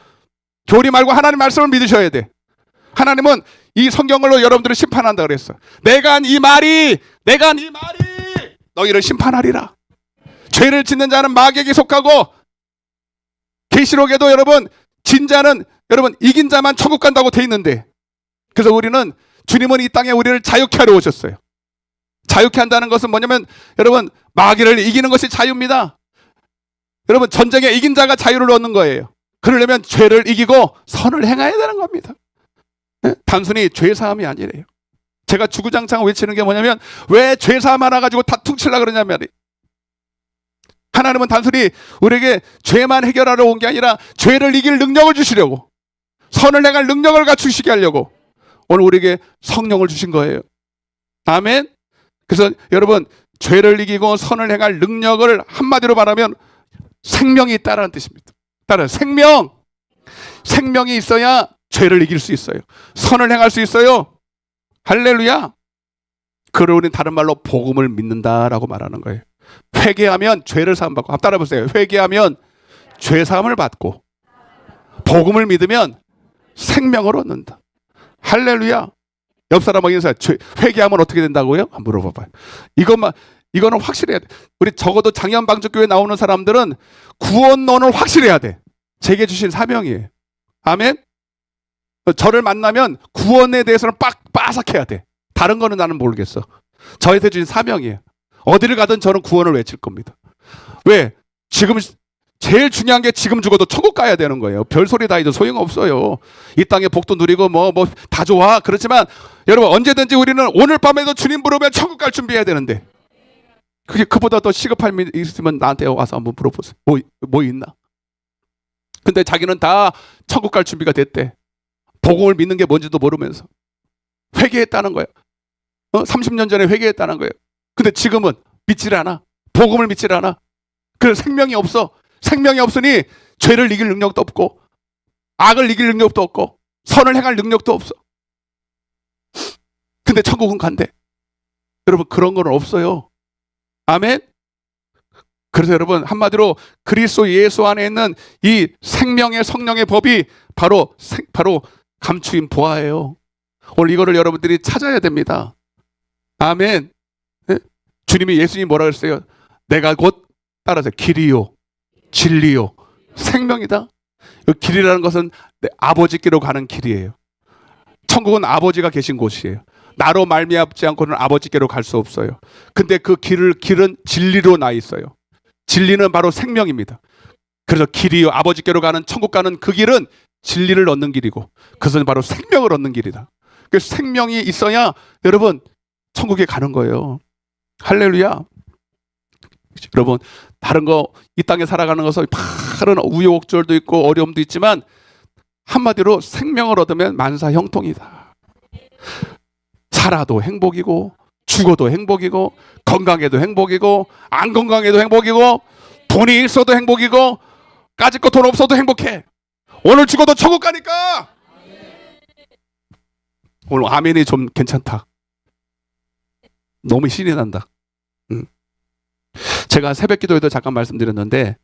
하나님 말씀을 믿으셔야 돼. 하나님은 이 성경으로 여러분들을 심판한다 그랬어. 내가 한 이 말이 너희를 심판하리라. 죄를 짓는 자는 마귀에게 속하고 계시록에도 여러분 진자는 여러분 이긴 자만 천국 간다고 돼 있는데, 그래서 우리는 주님은 이 땅에 우리를 자유케 하려 오셨어요. 자유케 한다는 것은 뭐냐면 여러분 마귀를 이기는 것이 자유입니다. 여러분 전쟁에 이긴 자가 자유를 얻는 거예요. 그러려면 죄를 이기고 선을 행해야 되는 겁니다. 단순히 죄사함이 아니래요. 제가 주구장창 외치는 게 뭐냐면 왜 죄사함 하나 가지고 다 퉁치려고 그러냐면, 하나님은 단순히 우리에게 죄만 해결하러 온 게 아니라 죄를 이길 능력을 주시려고, 선을 행할 능력을 갖추시게 하려고 오늘 우리에게 성령을 주신 거예요. 아멘. 그래서 여러분 죄를 이기고 선을 행할 능력을 한마디로 말하면 생명이 있다라는 뜻입니다. 따라 생명이 있어야 죄를 이길 수 있어요. 선을 행할 수 있어요. 할렐루야. 그걸 우리는 다른 말로 복음을 믿는다라고 말하는 거예요. 회개하면 죄를 사함 받고, 따라 보세요. 회개하면 죄 사함을 받고, 복음을 믿으면 생명을 얻는다. 할렐루야. 옆 사람에게 인사. 회개하면 어떻게 된다고요? 한번 물어봐봐요. 이거는 확실해야 돼. 우리 적어도 장현방주교회 나오는 사람들은 구원론을 확실해야 돼. 제게 주신 사명이에요. 아멘. 저를 만나면 구원에 대해서는 빠삭해야 돼. 다른 거는 나는 모르겠어. 저한테 주신 사명이에요. 어디를 가든 저는 구원을 외칠 겁니다. 왜? 지금 제일 중요한 게 지금 죽어도 천국 가야 되는 거예요. 별소리 다 해도 소용없어요. 이 땅에 복도 누리고 뭐 다 좋아. 그렇지만 여러분 언제든지 우리는 오늘 밤에도 주님 부르면 천국 갈 준비해야 되는데, 그보다 더 시급할 일 있으면 나한테 와서 한번 물어보세요. 뭐 있나? 근데 자기는 다 천국 갈 준비가 됐대. 복음을 믿는 게 뭔지도 모르면서 회개했다는 거예요. 30년 전에 회개했다는 거예요. 근데 지금은 믿질 않아. 복음을 믿질 않아. 그래서 생명이 없어. 생명이 없으니 죄를 이길 능력도 없고, 악을 이길 능력도 없고, 선을 행할 능력도 없어. 근데 천국은 간대. 여러분 그런 건 없어요. 아멘. 그래서 여러분 한마디로 그리스도 예수 안에 있는 이 생명의 성령의 법이 바로 감추인 보아예요. 오늘 이거를 여러분들이 찾아야 됩니다. 아멘. 네? 주님이 예수님이 뭐라 그랬어요? 내가 곧 따라서 길이요 진리요 생명이다. 이 길이라는 것은 내 아버지께로 가는 길이에요. 천국은 아버지가 계신 곳이에요. 나로 말미암지 않고는 아버지께로 갈 수 없어요. 근데 그 길은 진리로 나 있어요. 진리는 바로 생명입니다. 그래서 길이요 아버지께로 가는 천국 가는 그 길은 진리를 얻는 길이고, 그것은 바로 생명을 얻는 길이다. 그래서 생명이 있어야 여러분 천국에 가는 거예요. 할렐루야. 여러분 다른 거 이 땅에 살아가는 것은 다른 우여곡절도 있고 어려움도 있지만 한마디로 생명을 얻으면 만사 형통이다. 살아도 행복이고 죽어도 행복이고 건강해도 행복이고 안 건강해도 행복이고 돈이 있어도 행복이고 까짓 거 돈 없어도 행복해. 오늘 죽어도 천국 가니까. 오늘 아멘이 좀 괜찮다. 너무 신이 난다. 제가 새벽 기도에도 잠깐 말씀드렸는데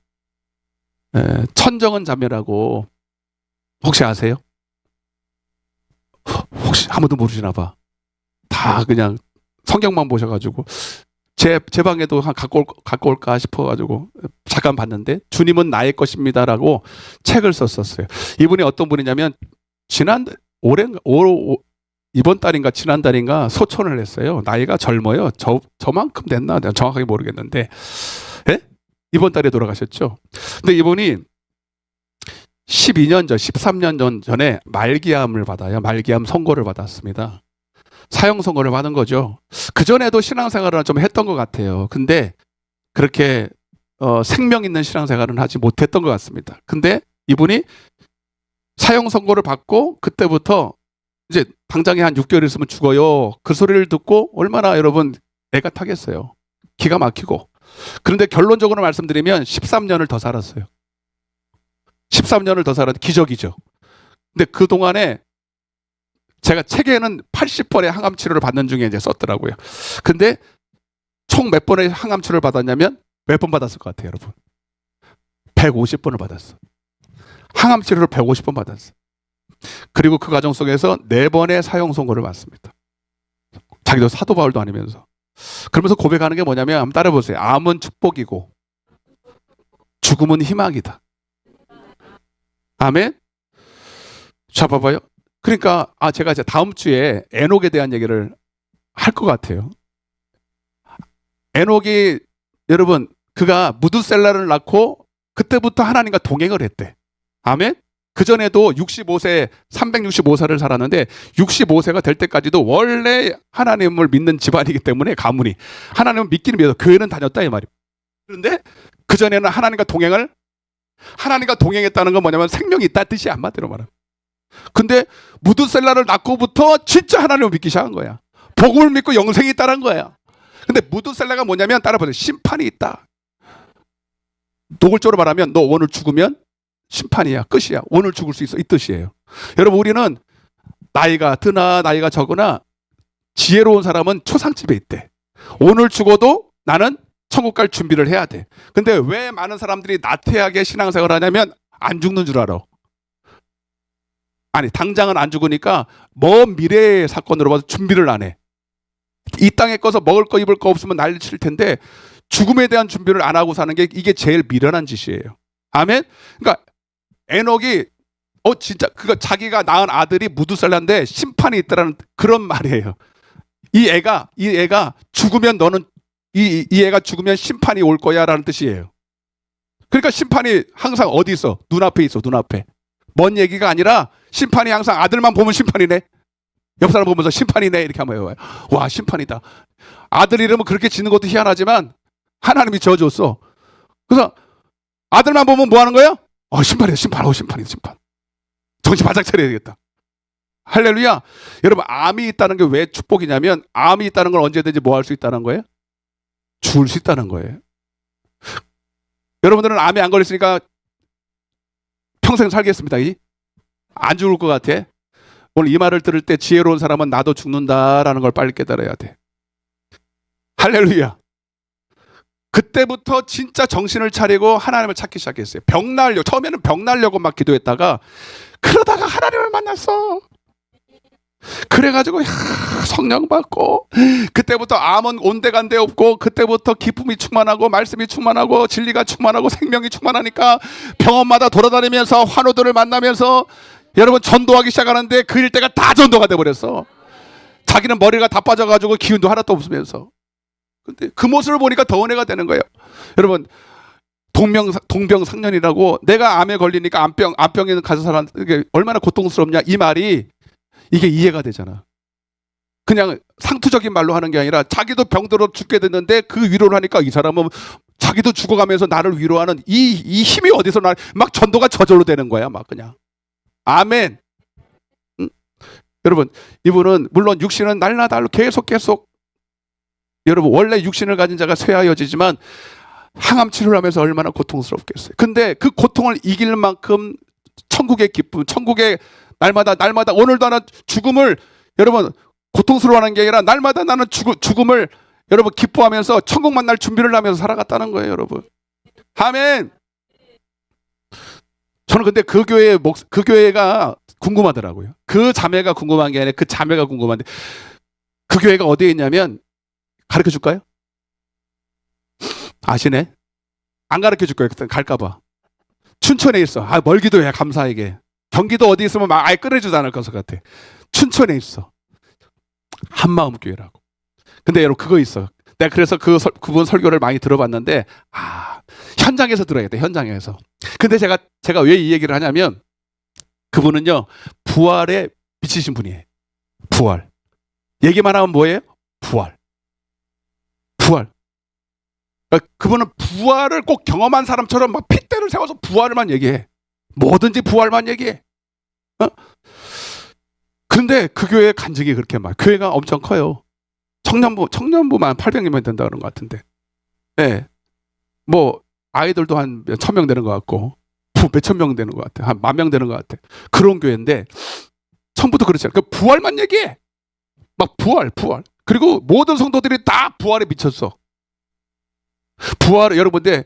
천정은 자매라고 혹시 아세요? 혹시 아무도 모르시나 봐. 다 그냥 성경만 보셔가지고 제 방에도 갖고 올까 싶어가지고 잠깐 봤는데 주님은 나의 것입니다라고 책을 썼었어요. 이분이 어떤 분이냐면 이번 달인가 지난달인가 소천을 했어요. 나이가 젊어요. 저만큼 됐나? 내가 정확하게 모르겠는데 이번 달에 돌아가셨죠. 근데 이분이 12년 전, 13년 전에 말기암을 받아요. 말기암 선고를 받았습니다. 사형 선고를 받은 거죠. 그전에도 신앙생활을 좀 했던 것 같아요. 근데 그렇게 생명 있는 신앙생활은 하지 못했던 것 같습니다. 근데 이분이 사형 선고를 받고 그때부터 이제 당장에 한 6개월 있으면 죽어요. 그 소리를 듣고 얼마나 여러분 애가 타겠어요. 기가 막히고. 그런데 결론적으로 말씀드리면 13년을 더 살았어요. 13년을 더 살았는데 기적이죠. 근데 그동안에 제가 책에는 80번의 항암 치료를 받는 중에 이제 썼더라고요. 근데 총 몇 번의 항암 치료를 받았냐면 몇 번 받았을 것 같아요, 여러분? 150번을 받았어. 항암 치료를 150번 받았어. 그리고 그 과정 속에서 4번의 사형 선고를 받습니다. 자기도 사도 바울도 아니면서. 그러면서 고백하는 게 뭐냐면 한번 따라해보세요. 암은 축복이고 죽음은 희망이다. 아멘? 자, 봐봐요. 그러니까 제가 이제 다음 주에 에녹에 대한 얘기를 할 것 같아요. 에녹이 여러분 그가 무드셀라를 낳고 그때부터 하나님과 동행을 했대. 아멘? 그전에도 65세, 365세를 살았는데 65세가 될 때까지도 원래 하나님을 믿는 집안이기 때문에 가문이 하나님을 믿기는 믿어 교회는 다녔다 이 말이에요. 그런데 그전에는 하나님과 동행했다는 건 뭐냐면 생명이 있다 뜻이 안 맞대로 말하면. 근데 무드셀라를 낳고부터 진짜 하나님을 믿기 시작한 거야. 복음을 믿고 영생이 있다는 거야. 근데 무드셀라가 뭐냐면 따라보세요. 심판이 있다. 노골적으로 말하면 너 오늘 죽으면 심판이야. 끝이야. 오늘 죽을 수 있어. 이 뜻이에요. 여러분 우리는 나이가 드나 나이가 적으나 지혜로운 사람은 초상집에 있대. 오늘 죽어도 나는 천국 갈 준비를 해야 돼. 근데 왜 많은 사람들이 나태하게 신앙생활을 하냐면 안 죽는 줄 알아. 아니 당장은 안 죽으니까 먼 미래의 사건으로 봐서 준비를 안 해. 이 땅에 꺼서 먹을 거 입을 거 없으면 난리 칠 텐데 죽음에 대한 준비를 안 하고 사는 게 이게 제일 미련한 짓이에요. 아멘? 그러니까 에녹이 진짜 그거 자기가 낳은 아들이 무드셀라인데 심판이 있다라는 그런 말이에요. 이 애가 죽으면 너는 이 애가 죽으면 심판이 올 거야라는 뜻이에요. 그러니까 심판이 항상 어디 있어? 눈앞에 있어. 눈앞에. 먼 얘기가 아니라 심판이 항상 아들만 보면 심판이네. 옆 사람 보면서 심판이네 이렇게 한번 해봐요. 와 심판이다. 아들 이름은 그렇게 짓는 것도 희한하지만 하나님이 지어줬어. 그래서 아들만 보면 뭐 하는 거예요? 심판이다. 심판. 정신 바짝 차려야 되겠다. 할렐루야. 여러분 암이 있다는 게 왜 축복이냐면 암이 있다는 걸 언제든지 뭐 할 수 있다는 거예요? 죽을 수 있다는 거예요. 여러분들은 암에 안 걸렸으니까 평생 살겠습니다. 안 죽을 것 같아. 오늘 이 말을 들을 때 지혜로운 사람은 나도 죽는다라는 걸 빨리 깨달아야 돼. 할렐루야. 그때부터 진짜 정신을 차리고 하나님을 찾기 시작했어요. 처음에는 병 나려고 막 기도했다가 그러다가 하나님을 만났어. 그래가지고 성령 받고 그때부터 암은 온데간데 없고 그때부터 기쁨이 충만하고 말씀이 충만하고 진리가 충만하고 생명이 충만하니까 병원마다 돌아다니면서 환우들을 만나면서 여러분 전도하기 시작하는데 그 일대가 다 전도가 돼버렸어. 자기는 머리가 다 빠져가지고 기운도 하나도 없으면서. 근데 그 모습을 보니까 더 은혜가 되는 거예요. 여러분 동병상련이라고 내가 암에 걸리니까 암병에 가서 살았는데 이게 얼마나 고통스럽냐 이 말이 이게 이해가 되잖아. 그냥 상투적인 말로 하는 게 아니라 자기도 병들어 죽게 됐는데 그 위로를 하니까 이 사람은 자기도 죽어가면서 나를 위로하는 이 힘이 어디서 막 전도가 저절로 되는 거야. 막 그냥 아멘. 여러분 이분은 물론 육신은 날라달로 계속 여러분 원래 육신을 가진 자가 쇠하여지지만 항암 치료를 하면서 얼마나 고통스럽겠어요. 근데 그 고통을 이길 만큼 천국의 기쁨, 천국의 날마다 오늘도 하나 죽음을 여러분 고통스러워하는 게 아니라 날마다 나는 죽음을 여러분 기뻐하면서 천국 만날 준비를 하면서 살아갔다는 거예요, 여러분. 아멘. 저는 근데 그 교회가 궁금하더라고요. 그 자매가 궁금한 게 아니라 그 자매가 궁금한데, 그 교회가 어디에 있냐면, 가르쳐 줄까요? 아시네? 안 가르쳐 줄 거예요. 갈까봐. 춘천에 있어. 멀기도 해, 감사하게. 경기도 어디 있으면 막 아예 끊어지도 않을 것 같아. 춘천에 있어. 한마음 교회라고. 근데 여러분 그거 있어. 내가 그래서 그분 설교를 많이 들어봤는데, 현장에서 들어야겠다. 현장에서. 근데 제가 왜 이 얘기를 하냐면, 그분은요 부활에 미치신 분이에요. 부활. 얘기만 하면 뭐예요? 부활. 그분은 부활을 꼭 경험한 사람처럼 막 핏대를 세워서 부활만 얘기해. 뭐든지 부활만 얘기해. 근데 그 교회 간증이 그렇게 막, 교회가 엄청 커요. 청년부만 800명 된다 그런 것 같은데. 네. 뭐 아이들도 한 몇 천 명 되는 것 같고, 몇천 명 되는 것 같아. 한 10,000명 되는 것 같아. 그런 교회인데, 처음부터 그렇지 않아. 그 부활만 얘기해. 막 부활. 그리고 모든 성도들이 다 부활에 미쳤어. 부활을, 여러분들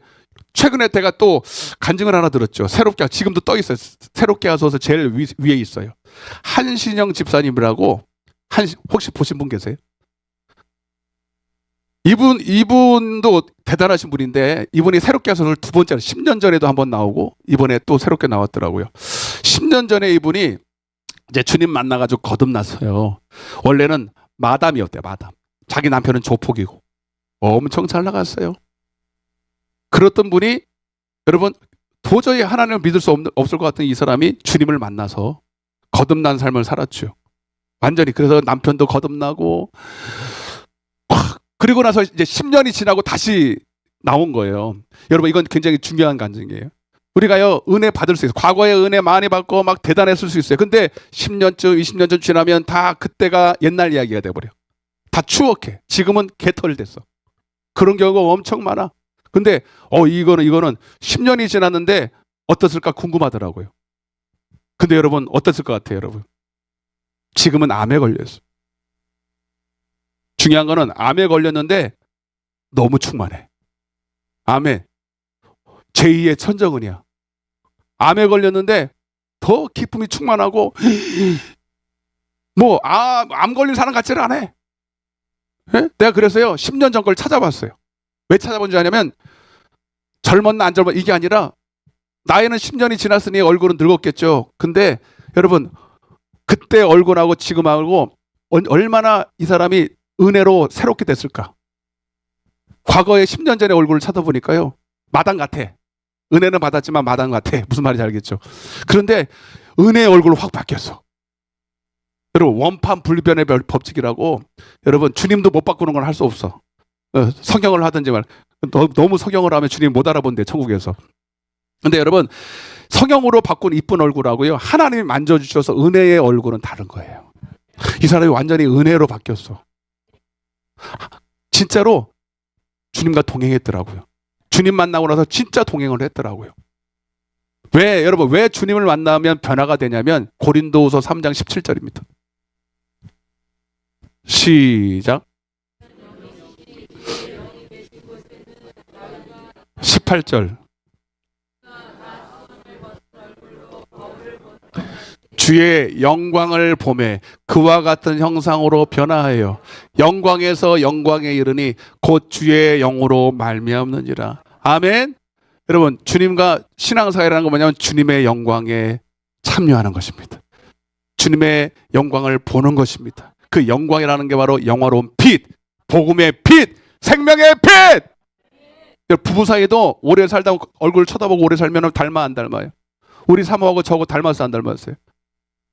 최근에 제가 또 간증을 하나 들었죠. 새롭게, 지금도 떠 있어요. 새롭게 하소서 제일 위에 있어요. 한신영 집사님이라고, 혹시 보신 분 계세요? 이분도 대단하신 분인데, 이분이 새롭게 하소서를 2번째로 10년 전에도 한번 나오고 이번에 또 새롭게 나왔더라고요. 10년 전에 이분이 이제 주님 만나가지고 거듭났어요. 원래는 마담이었대요. 마담. 자기 남편은 조폭이고 엄청 잘 나갔어요. 그랬던 분이, 여러분 도저히 하나님을 믿을 수 없을 것 같은 이 사람이 주님을 만나서 거듭난 삶을 살았죠. 완전히. 그래서 남편도 거듭나고, 그리고 나서 이제 10년이 지나고 다시 나온 거예요. 여러분 이건 굉장히 중요한 간증이에요. 우리가요 은혜 받을 수 있어요. 과거에 은혜 많이 받고 막 대단했을 수 있어요. 근데 10년쯤 20년쯤 지나면 다 그때가 옛날 이야기가 돼버려. 다 추억해. 지금은 개털 됐어. 그런 경우가 엄청 많아. 근데 이거는 10년이 지났는데 어떻을까 궁금하더라고요. 근데 여러분 어땠을 것 같아요, 여러분? 지금은 암에 걸렸어. 중요한 거는 암에 걸렸는데 너무 충만해. 암에 제2의 천정은이야. 암에 걸렸는데 더 기쁨이 충만하고, 암 걸린 사람 같지는 않아. 예? 내가 그래서요 10년 전 걸 찾아봤어요. 왜 찾아본 줄 아냐면, 젊었나 안 젊었나 이게 아니라, 나이는 10년이 지났으니 얼굴은 늙었겠죠. 근데 여러분 그때 얼굴하고 지금하고 얼마나 이 사람이 은혜로 새롭게 됐을까. 과거에 10년 전에 얼굴을 찾아보니까요 마당 같아. 은혜는 받았지만 마당 같아. 무슨 말인지 알겠죠. 그런데 은혜의 얼굴로 확 바뀌었어. 여러분 원판불변의 법칙이라고, 여러분 주님도 못 바꾸는 건 할 수 없어. 성경을 하든지 너무 성경을 하면 주님 못 알아본대, 천국에서. 근데 여러분 성경으로 바꾼 이쁜 얼굴하고요 하나님이 만져주셔서 은혜의 얼굴은 다른 거예요. 이 사람이 완전히 은혜로 바뀌었어. 진짜로 주님과 동행했더라고요. 주님 만나고 나서 진짜 동행을 했더라고요. 여러분 왜 주님을 만나면 변화가 되냐면, 고린도후서 3장 17절입니다. 시작. 18절. 주의 영광을 보매 그와 같은 형상으로 변화하여 영광에서 영광에 이르니 곧 주의 영으로 말미암느니라. 아멘. 여러분 주님과 신앙생활이라는 건 뭐냐면 주님의 영광에 참여하는 것입니다. 주님의 영광을 보는 것입니다. 그 영광이라는 게 바로 영화로운 빛, 복음의 빛, 생명의 빛. 부부 사이도 오래 살다 얼굴 쳐다보고 오래 살면 닮아 안 닮아요? 우리 사모하고 저하고 닮았어 안 닮았어요?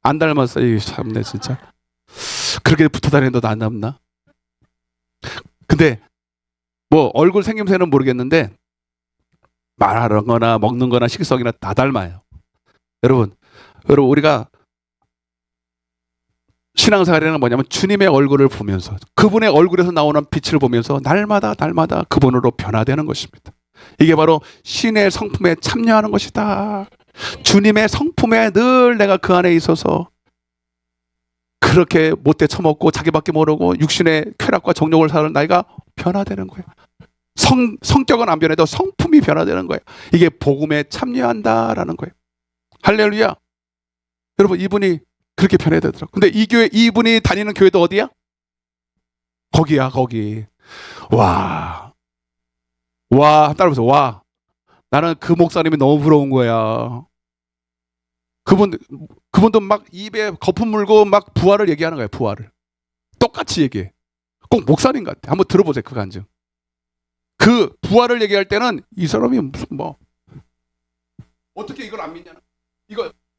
안 닮았어요. 이게 참네 진짜. 그렇게 붙어 다니는데도 안 닮나? 근데 뭐 얼굴 생김새는 모르겠는데 말하는 거나 먹는 거나 식성이나 다 닮아요. 여러분 우리가 신앙생활이라는 건 뭐냐면 주님의 얼굴을 보면서, 그분의 얼굴에서 나오는 빛을 보면서 날마다 그분으로 변화되는 것입니다. 이게 바로 신의 성품에 참여하는 것이다. 주님의 성품에 늘 내가 그 안에 있어서 그렇게 못돼 처먹고 자기밖에 모르고 육신의 쾌락과 정욕을 사는 나이가 변화되는 거예요. 성격은 안 변해도 성품이 변화되는 거예요. 이게 복음에 참여한다라는 거예요. 할렐루야. 여러분, 이분이 그렇게 변해야 되더라고요. 근데 이분이 다니는 교회도 어디야? 거기야, 거기. 와, 따라보세요. 와, 나는 그 목사님이 너무 부러운 거야. 그분도 막 입에 거품 물고 막 부활을 얘기하는 거예요. 부활을 똑같이 얘기해. 꼭 목사님 같아. 한번 들어보세요. 그 간증. 그 부활을 얘기할 때는 이 사람이 무슨 뭐 어떻게 이걸 안 믿냐는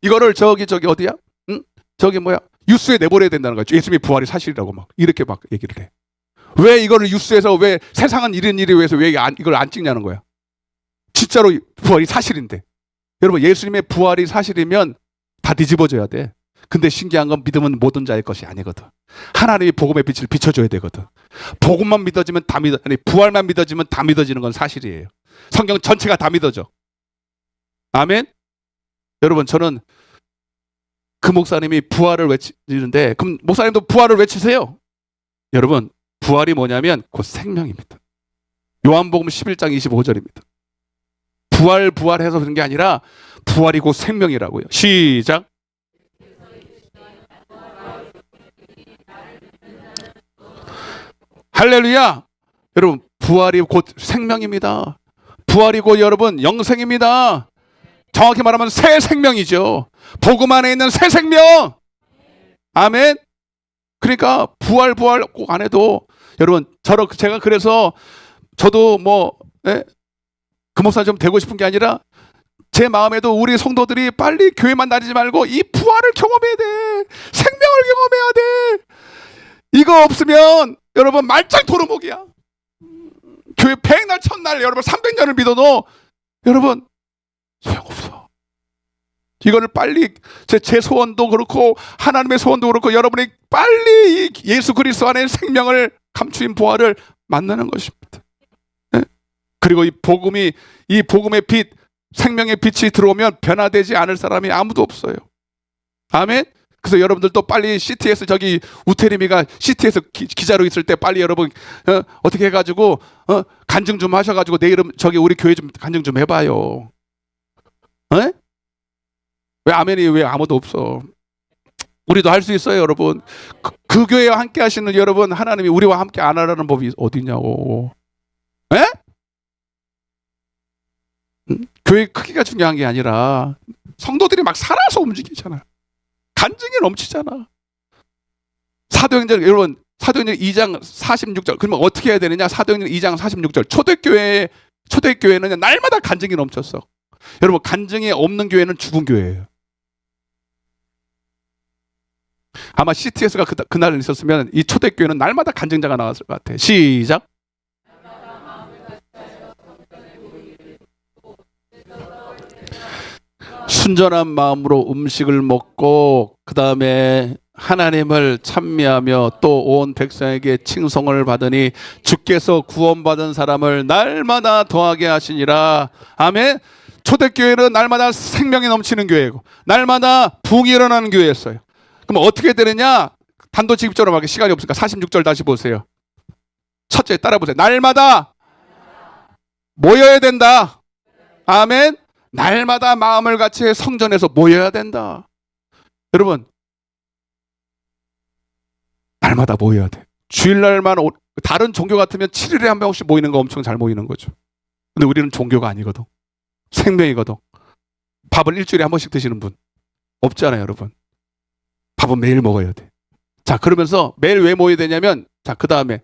이거를 저기 어디야? 응? 저기 뭐야? 뉴스에 내보내야 된다는 거죠. 예수님의 부활이 사실이라고 막 이렇게 막 얘기를 해. 왜 이거를 뉴스에서 왜 세상은 이런 일에 위해서 왜 이걸 안 찍냐는 거야. 진짜로 부활이 사실인데. 여러분, 예수님의 부활이 사실이면 다 뒤집어져야 돼. 근데 신기한 건 믿음은 모든 자의 것이 아니거든. 하나님이 복음의 빛을 비춰줘야 되거든. 복음만 믿어지면 다 부활만 믿어지면 다 믿어지는 건 사실이에요. 성경 전체가 다 믿어져. 아멘. 여러분, 저는 그 목사님이 부활을 외치는데, 그럼 목사님도 부활을 외치세요. 여러분, 부활이 뭐냐면 곧 생명입니다. 요한복음 11장 25절입니다. 부활해서 그런 게 아니라 부활이 곧 생명이라고요. 시작. 할렐루야. 여러분, 부활이 곧 생명입니다. 부활이 곧 여러분 영생입니다. 정확히 말하면 새 생명이죠. 복음 안에 있는 새 생명. 아멘. 그러니까 부활 꼭 안 해도 여러분, 제가 그래서 저도 그 목사 좀 되고 싶은 게 아니라 제 마음에도 우리 성도들이 빨리 교회만 다니지 말고 이 부활을 경험해야 돼. 생명을 경험해야 돼. 이거 없으면 여러분 말짱 도루묵이야. 교회 100날 첫날 여러분 300년을 믿어도 여러분 소용없어. 이거를 빨리 제 소원도 그렇고 하나님의 소원도 그렇고 여러분이 빨리 이 예수 그리스도 안에 생명을 감추인 부활을 만나는 것입니다. 네? 그리고 이 복음의 빛, 생명의 빛이 들어오면 변화되지 않을 사람이 아무도 없어요. 아멘. 그래서 여러분들도 빨리 CTS 저기 우태림이가 CTS 기자로 있을 때 빨리 여러분 어떻게 해가지고 간증 좀 하셔가지고 내 이름 저기 우리 교회 좀 간증 좀 해봐요. 에? 왜 아멘이 왜 아무도 없어? 우리도 할 수 있어요, 여러분. 그 교회와 함께 하시는 여러분, 하나님이 우리와 함께 안 하라는 법이 어디 있냐고. 에? 교회 크기가 중요한 게 아니라 성도들이 막 살아서 움직이잖아. 간증이 넘치잖아. 사도행전 여러분 사도행전 2장 46절. 그러면 어떻게 해야 되느냐? 사도행전 2장 46절. 초대교회는 날마다 간증이 넘쳤어. 여러분, 간증이 없는 교회는 죽은 교회예요. 아마 CTS가 그날 있었으면 이 초대교회는 날마다 간증자가 나왔을 것 같아. 시작. 순전한 마음으로 음식을 먹고 그 다음에 하나님을 찬미하며 또 온 백성에게 칭송을 받으니 주께서 구원받은 사람을 날마다 더하게 하시니라. 아멘. 초대교회는 날마다 생명이 넘치는 교회고 날마다 부흥이 일어나는 교회였어요. 그럼 어떻게 되느냐? 단도직입적으로 말하기 시간이 없으니까 46절 다시 보세요. 첫째 따라 보세요. 날마다 모여야 된다. 아멘. 날마다 마음을 같이 성전에서 모여야 된다. 여러분, 날마다 모여야 돼. 주일날만 다른 종교 같으면 7일에 한 명씩 모이는 거 엄청 잘 모이는 거죠. 근데 우리는 종교가 아니거든. 생명이거든. 밥을 일주일에 한 번씩 드시는 분 없잖아요, 여러분. 밥은 매일 먹어야 돼. 자, 그러면서 매일 왜 모여야 되냐면, 자, 그 다음에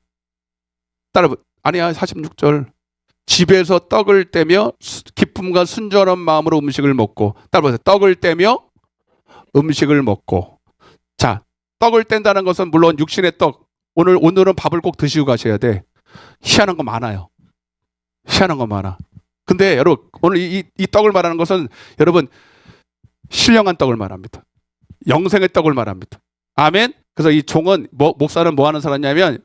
아니야, 46절. 집에서 떡을 떼며 기쁨과 순전한 마음으로 음식을 먹고, 따라보세요. 떡을 떼며 음식을 먹고. 자, 떡을 뗀다는 것은 물론 육신의 떡. 오늘은 밥을 꼭 드시고 가셔야 돼. 희한한 거 많아요. 희한한 거 많아. 근데 여러분, 오늘 이 떡을 말하는 것은 여러분 신령한 떡을 말합니다. 영생의 떡을 말합니다. 아멘. 그래서 이 종은 목사는 뭐 하는 사람이냐면,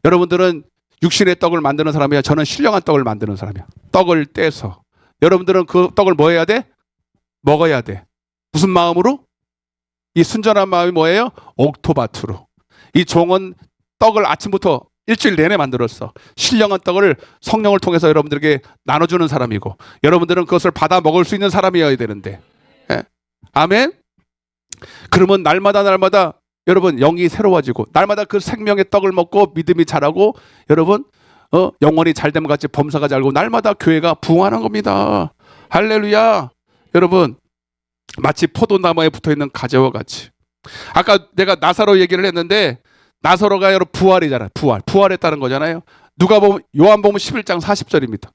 여러분들은 육신의 떡을 만드는 사람이야. 저는 신령한 떡을 만드는 사람이야. 떡을 떼서 여러분들은 그 떡을 뭐 해야 돼? 먹어야 돼. 무슨 마음으로? 이 순전한 마음이 뭐예요? 옥토바투로. 이 종은 떡을 아침부터 일주일 내내 만들었어. 신령한 떡을 성령을 통해서 여러분들에게 나눠주는 사람이고 여러분들은 그것을 받아 먹을 수 있는 사람이어야 되는데 예? 아멘. 그러면 날마다 여러분 영이 새로워지고 날마다 그 생명의 떡을 먹고 믿음이 자라고 여러분 영원히 잘됨 같이 범사가 잘고 날마다 교회가 부흥하는 겁니다. 할렐루야. 여러분 마치 포도나무에 붙어있는 가지와 같이. 아까 내가 나사로 얘기를 했는데 나사로가 여러분 부활이잖아요. 부활했다는 거잖아요. 누가 보면 요한복음 11장 40절입니다.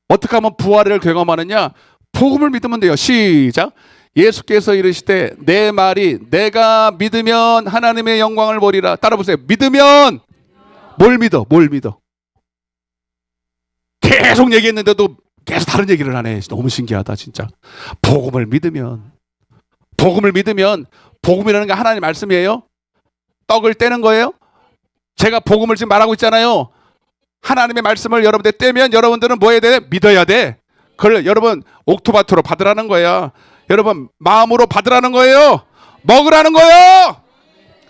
어떻게 하면 부활을 경험하느냐? 복음을 믿으면 돼요. 시작. 예수께서 이르시되 내 말이 내가 믿으면 하나님의 영광을 보리라. 따라 보세요. 믿으면 뭘 믿어? 계속 얘기했는데도 계속 다른 얘기를 하네. 너무 신기하다 진짜. 복음을 믿으면 복음이라는 게 하나님 말씀이에요. 떡을 떼는 거예요. 제가 복음을 지금 말하고 있잖아요. 하나님의 말씀을 여러분들 떼면 여러분들은 뭐 해야 돼? 믿어야 돼. 그걸 여러분 옥토바토로 받으라는 거야. 여러분 마음으로 받으라는 거예요. 먹으라는 거예요.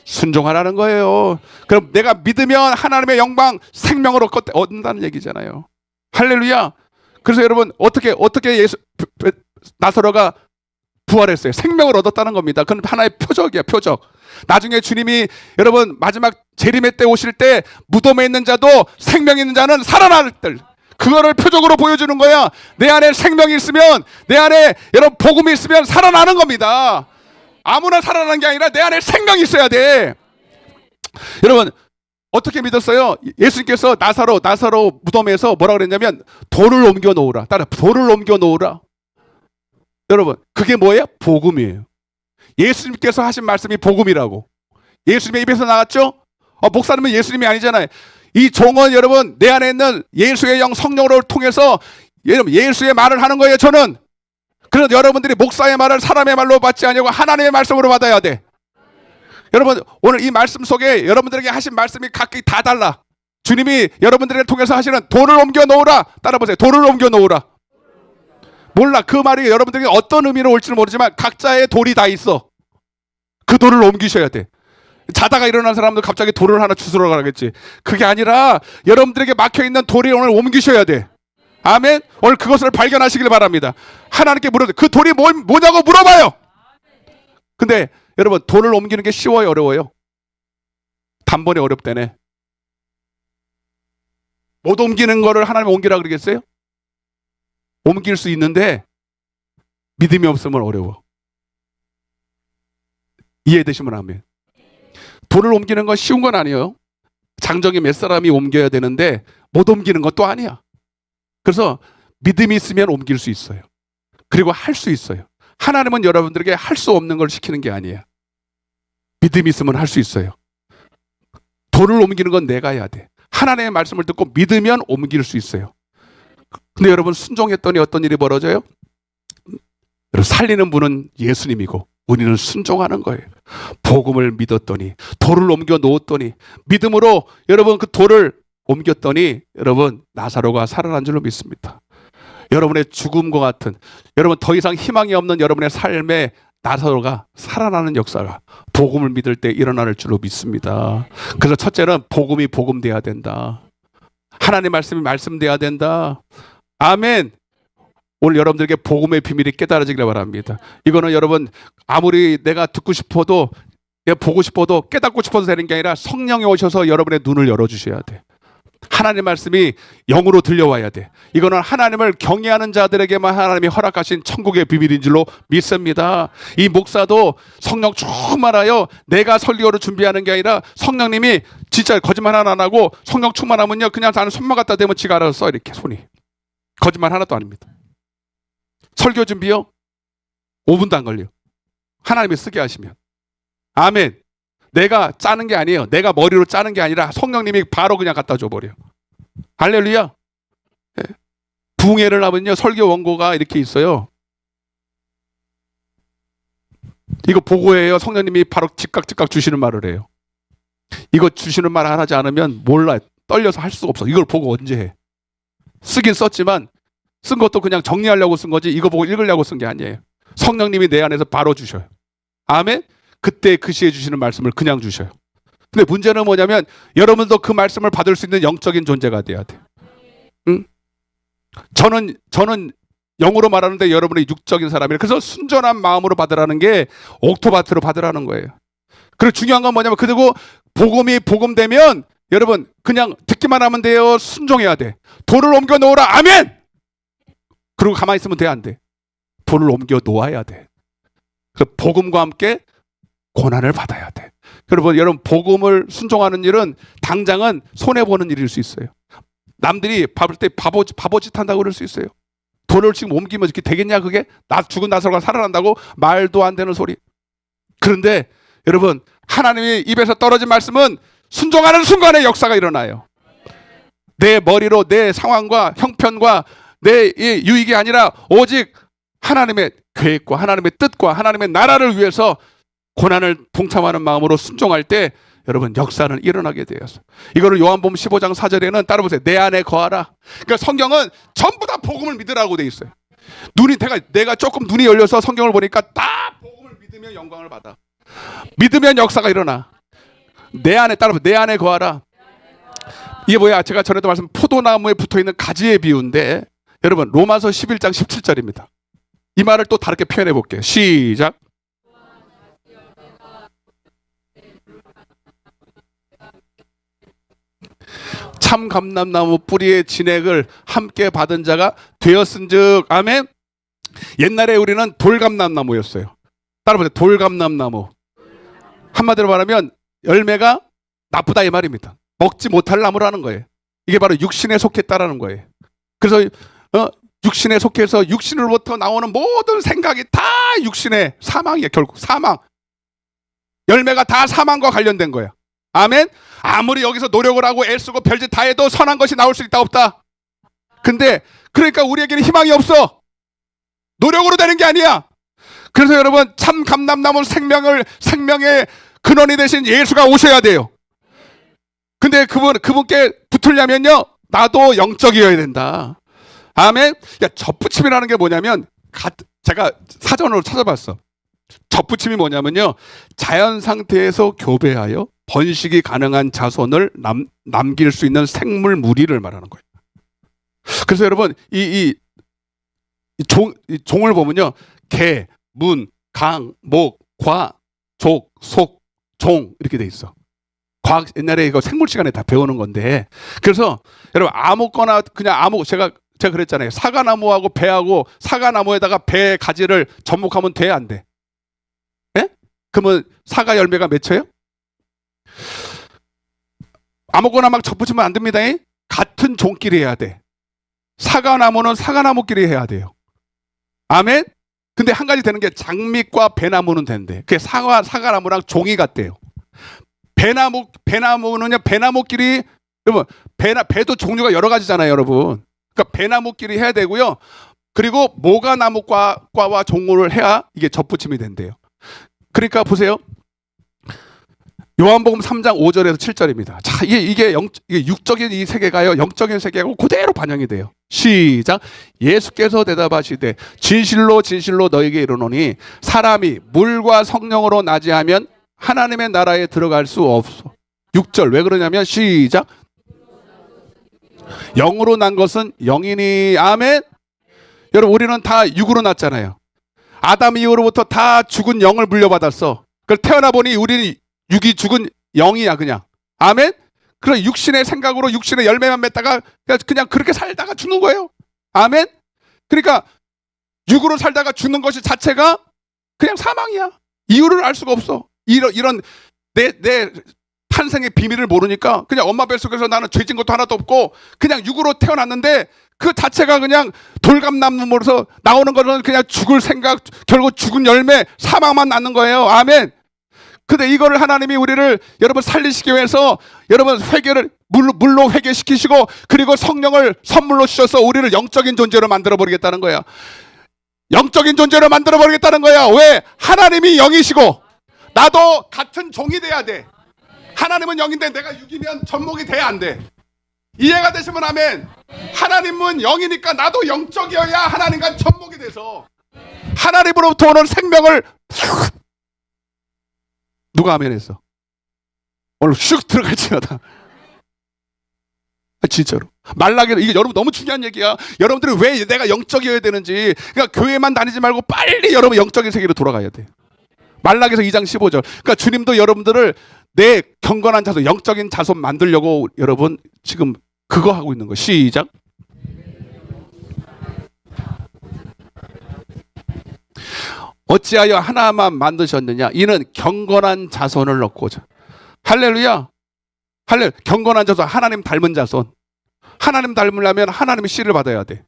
순종하라는 거예요. 그럼 내가 믿으면 하나님의 영광 생명으로 얻는다는 얘기잖아요. 할렐루야. 그래서 여러분 어떻게 나사로가 부활했어요. 생명을 얻었다는 겁니다. 그건 하나의 표적이야, 표적. 나중에 주님이 여러분 마지막 재림의 때 오실 때 무덤에 있는 자도 생명 있는 자는 살아날 때 그거를 표적으로 보여주는 거야. 내 안에 생명이 있으면 내 안에 여러분 복음이 있으면 살아나는 겁니다. 아무나 살아나는 게 아니라 내 안에 생명이 있어야 돼. 여러분 어떻게 믿었어요? 예수님께서 나사로 무덤에서 뭐라 그랬냐면 돌을 옮겨 놓으라. 따라 돌을 옮겨 놓으라. 여러분 그게 뭐예요? 복음이에요. 예수님께서 하신 말씀이 복음이라고. 예수님의 입에서 나갔죠? 목사님은 예수님이 아니잖아요. 이 종은 여러분 내 안에 있는 예수의 영 성령으로 통해서 여러분 예수의 말을 하는 거예요. 저는. 그래서 여러분들이 목사의 말을 사람의 말로 받지 아니고 하나님의 말씀으로 받아야 돼. 여러분 오늘 이 말씀 속에 여러분들에게 하신 말씀이 각기 다 달라. 주님이 여러분들을 통해서 하시는 돌을 옮겨 놓으라. 따라 보세요. 돌을 옮겨 놓으라. 몰라. 그 말이 여러분들에게 어떤 의미로 올지는 모르지만 각자의 돌이 다 있어. 그 돌을 옮기셔야 돼. 자다가 일어난 사람도 갑자기 돌을 하나 주스러 가겠지. 그게 아니라 여러분들에게 막혀있는 돌이 오늘 옮기셔야 돼. 아멘. 오늘 그것을 발견하시길 바랍니다. 하나님께 물어도 그 돌이 뭐냐고 물어봐요. 근데 여러분 돌을 옮기는 게 쉬워요, 어려워요? 단번에 어렵다네. 못 옮기는 거를 하나님 옮기라 그러겠어요? 옮길 수 있는데 믿음이 없으면 어려워. 이해되시면 아멘. 돌을 옮기는 건 쉬운 건 아니에요. 장정이 몇 사람이 옮겨야 되는데 못 옮기는 것도 아니야. 그래서 믿음이 있으면 옮길 수 있어요. 그리고 할 수 있어요. 하나님은 여러분들에게 할 수 없는 걸 시키는 게 아니에요. 믿음이 있으면 할 수 있어요. 돌을 옮기는 건 내가 해야 돼. 하나님의 말씀을 듣고 믿으면 옮길 수 있어요. 근데 여러분 순종했더니 어떤 일이 벌어져요? 살리는 분은 예수님이고 우리는 순종하는 거예요. 복음을 믿었더니 돌을 옮겨 놓았더니 믿음으로 여러분 그 돌을 옮겼더니 여러분 나사로가 살아난 줄로 믿습니다. 여러분의 죽음과 같은 여러분 더 이상 희망이 없는 여러분의 삶에 나사로가 살아나는 역사가 복음을 믿을 때 일어날 줄로 믿습니다. 그래서 첫째는 복음이 복음돼야 된다. 하나님의 말씀이 말씀돼야 된다. 아멘. 오늘 여러분들에게 복음의 비밀이 깨달아지길 바랍니다. 이거는 여러분 아무리 내가 듣고 싶어도 보고 싶어도 깨닫고 싶어서 되는 게 아니라 성령이 오셔서 여러분의 눈을 열어주셔야 돼. 하나님의 말씀이 영으로 들려와야 돼. 이거는 하나님을 경외하는 자들에게만 하나님이 허락하신 천국의 비밀인 줄로 믿습니다. 이 목사도 성령 충만하여 내가 설교를 준비하는 게 아니라 성령님이 진짜 거짓말 하나 안 하고 성령 충만하면요 그냥 나는 손만 갖다 대면 지가 알아서 써 이렇게 손이. 거짓말 하나도 아닙니다. 설교 준비요? 5분도 안 걸려. 하나님이 쓰게 하시면. 아멘. 내가 짜는 게 아니에요. 내가 머리로 짜는 게 아니라 성령님이 바로 그냥 갖다 줘버려. 할렐루야. 예. 부흥회를 하면요 설교 원고가 이렇게 있어요. 이거 보고해요. 성령님이 바로 즉각 주시는 말을 해요. 이거 주시는 말 하지 않으면 몰라. 떨려서 할 수가 없어. 이걸 보고 언제 해. 쓰긴 썼지만 쓴 것도 그냥 정리하려고 쓴 거지 이거 보고 읽으려고 쓴 게 아니에요. 성령님이 내 안에서 바로 주셔요. 아멘. 그때 그 시에 주시는 말씀을 그냥 주셔요. 근데 문제는 뭐냐면 여러분도 그 말씀을 받을 수 있는 영적인 존재가 돼야 돼. 응? 저는 영으로 말하는데 여러분이 육적인 사람이에요. 그래서 순전한 마음으로 받으라는 게 옥토바트로 받으라는 거예요. 그리고 중요한 건 뭐냐면 그리고 복음이 복음되면 여러분 그냥 듣기만 하면 돼요? 순종해야 돼. 돌을 옮겨 놓으라. 아멘. 그리고 가만히 있으면 돼, 안 돼? 돌을 옮겨 놓아야 돼. 그래서 복음과 함께 고난을 받아야 돼. 여러분 복음을 순종하는 일은 당장은 손해 보는 일일 수 있어요. 남들이 볼 때 바보짓 한다고 그럴 수 있어요. 돌을 지금 옮기면 이렇게 되겠냐 그게? 나 죽은 나사로가 살아난다고? 말도 안 되는 소리. 그런데 여러분 하나님의 입에서 떨어진 말씀은 순종하는 순간에 역사가 일어나요. 내 머리로 내 상황과 형편과 내 유익이 아니라 오직 하나님의 계획과 하나님의 뜻과 하나님의 나라를 위해서 고난을 동참하는 마음으로 순종할 때 여러분 역사는 일어나게 되었어요. 이거를 요한복음 15장 4절에는 따라 보세요. 내 안에 거하라. 그러니까 성경은 전부 다 복음을 믿으라고 돼 있어요. 내가 조금 눈이 열려서 성경을 보니까 다 복음을 믿으면 영광을 받아. 믿으면 역사가 일어나. 내 안에 따라 보세요. 내 안에 거하라. 이게 뭐야? 제가 전에도 말씀 포도나무에 붙어있는 가지의 비유인데 여러분 로마서 11장 17절입니다. 이 말을 또 다르게 표현해 볼게요. 시작. 참 감람나무 뿌리의 진액을 함께 받은 자가 되었은즉 아멘. 옛날에 우리는 돌감람나무였어요. 따라보세요. 돌감람나무. 한마디로 말하면 열매가 나쁘다 이 말입니다. 먹지 못할 나무라는 거예요. 이게 바로 육신에 속했다라는 거예요. 그래서 육신에 속해서 육신으로부터 나오는 모든 생각이 다 육신의 사망이에요. 결국 사망. 열매가 다 사망과 관련된 거예요. 아멘. 아무리 여기서 노력을 하고 애쓰고 별짓 다 해도 선한 것이 나올 수 있다 없다. 근데 그러니까 우리에게는 희망이 없어. 노력으로 되는 게 아니야. 그래서 여러분 참 감람나무 생명의 근원이 되신 예수가 오셔야 돼요. 근데 그분께 붙으려면요 나도 영적이어야 된다. 아멘. 접붙임이라는 게 뭐냐면 제가 사전으로 찾아봤어. 접붙임이 뭐냐면요 자연 상태에서 교배하여 번식이 가능한 자손을 남길 수 있는 생물 무리를 말하는 거예요. 그래서 여러분 이 종을 보면요 개, 문, 강, 목, 과, 족, 속, 종 이렇게 돼 있어. 과학 옛날에 이거 생물 시간에 다 배우는 건데 그래서 여러분 아무거나 그냥 제가 그랬잖아요. 사과나무하고 배하고 사과나무에다가 배 가지를 접목하면 돼 안 돼? 예? 그러면 사과 열매가 맺혀요? 아무거나 막 접붙이면 안 됩니다. 같은 종끼리 해야 돼. 사과나무는 사과나무끼리 해야 돼요. 아멘. 근데 한 가지 되는 게 장미과 배나무는 되는데 그게 사과나무랑 종이 같대요. 배나무는요 배나무끼리 여러분 배도 종류가 여러 가지잖아요, 여러분. 그러니까 배나무끼리 해야 되고요. 그리고 모가나무과와 종을 해야 이게 접붙임이 된대요. 그러니까 보세요. 요한복음 3장 5절에서 7절입니다. 자, 이게 육적인 이 세계가요, 영적인 세계하고 그대로 반영이 돼요. 시작. 예수께서 대답하시되 진실로 진실로 너에게 이르노니 사람이 물과 성령으로 나지 하면 하나님의 나라에 들어갈 수 없어. 6절 왜 그러냐면 시작. 영으로 난 것은 영이니 아멘. 여러분 우리는 다 육으로 났잖아요. 아담 이후로부터 다 죽은 영을 물려받았어. 그걸 태어나 보니 우리는 육이 죽은 영이야 그냥. 아멘. 그래서 육신의 생각으로 육신의 열매만 맺다가 그냥 그렇게 살다가 죽는 거예요. 아멘. 그러니까 육으로 살다가 죽는 것이 자체가 그냥 사망이야. 이유를 알 수가 없어. 이런 내 탄생의 비밀을 모르니까 그냥 엄마 뱃속에서 나는 죄진 것도 하나도 없고 그냥 육으로 태어났는데 그 자체가 그냥 돌감나무로서 나오는 거는 그냥 죽을 생각, 결국 죽은 열매, 사망만 낳는 거예요. 아멘. 근데 이거를 하나님이 우리를 여러분 살리시기 위해서 여러분 회개를 물로 회개시키시고 그리고 성령을 선물로 주셔서 우리를 영적인 존재로 만들어 버리겠다는 거야. 영적인 존재로 만들어 버리겠다는 거야. 왜? 하나님이 영이시고 나도 같은 종이 돼야 돼. 하나님은 영인데 내가 육이면 접목이 돼야 안 돼. 이해가 되시면 아멘. 하나님은 영이니까 나도 영적이어야 하나님과 접목이 돼서 하나님으로부터 오는 생명을 누가 아멘 했어? 오늘 슉 들어갈지어다. 진짜로. 말라기는 이게 여러분 너무 중요한 얘기야. 여러분들이 왜 내가 영적이어야 되는지. 그러니까 교회만 다니지 말고 빨리 여러분 영적인 세계로 돌아가야 돼. 말라기서 2장 15절. 그러니까 주님도 여러분들을 내 경건한 자손, 영적인 자손 만들려고 여러분 지금 그거 하고 있는 거. 시작. 어찌하여 하나만 만드셨느냐? 이는 경건한 자손을 얻고자. 할렐루야. 할렐루야. 경건한 자손, 하나님 닮은 자손. 하나님 닮으려면 하나님의 씨를 받아야 돼.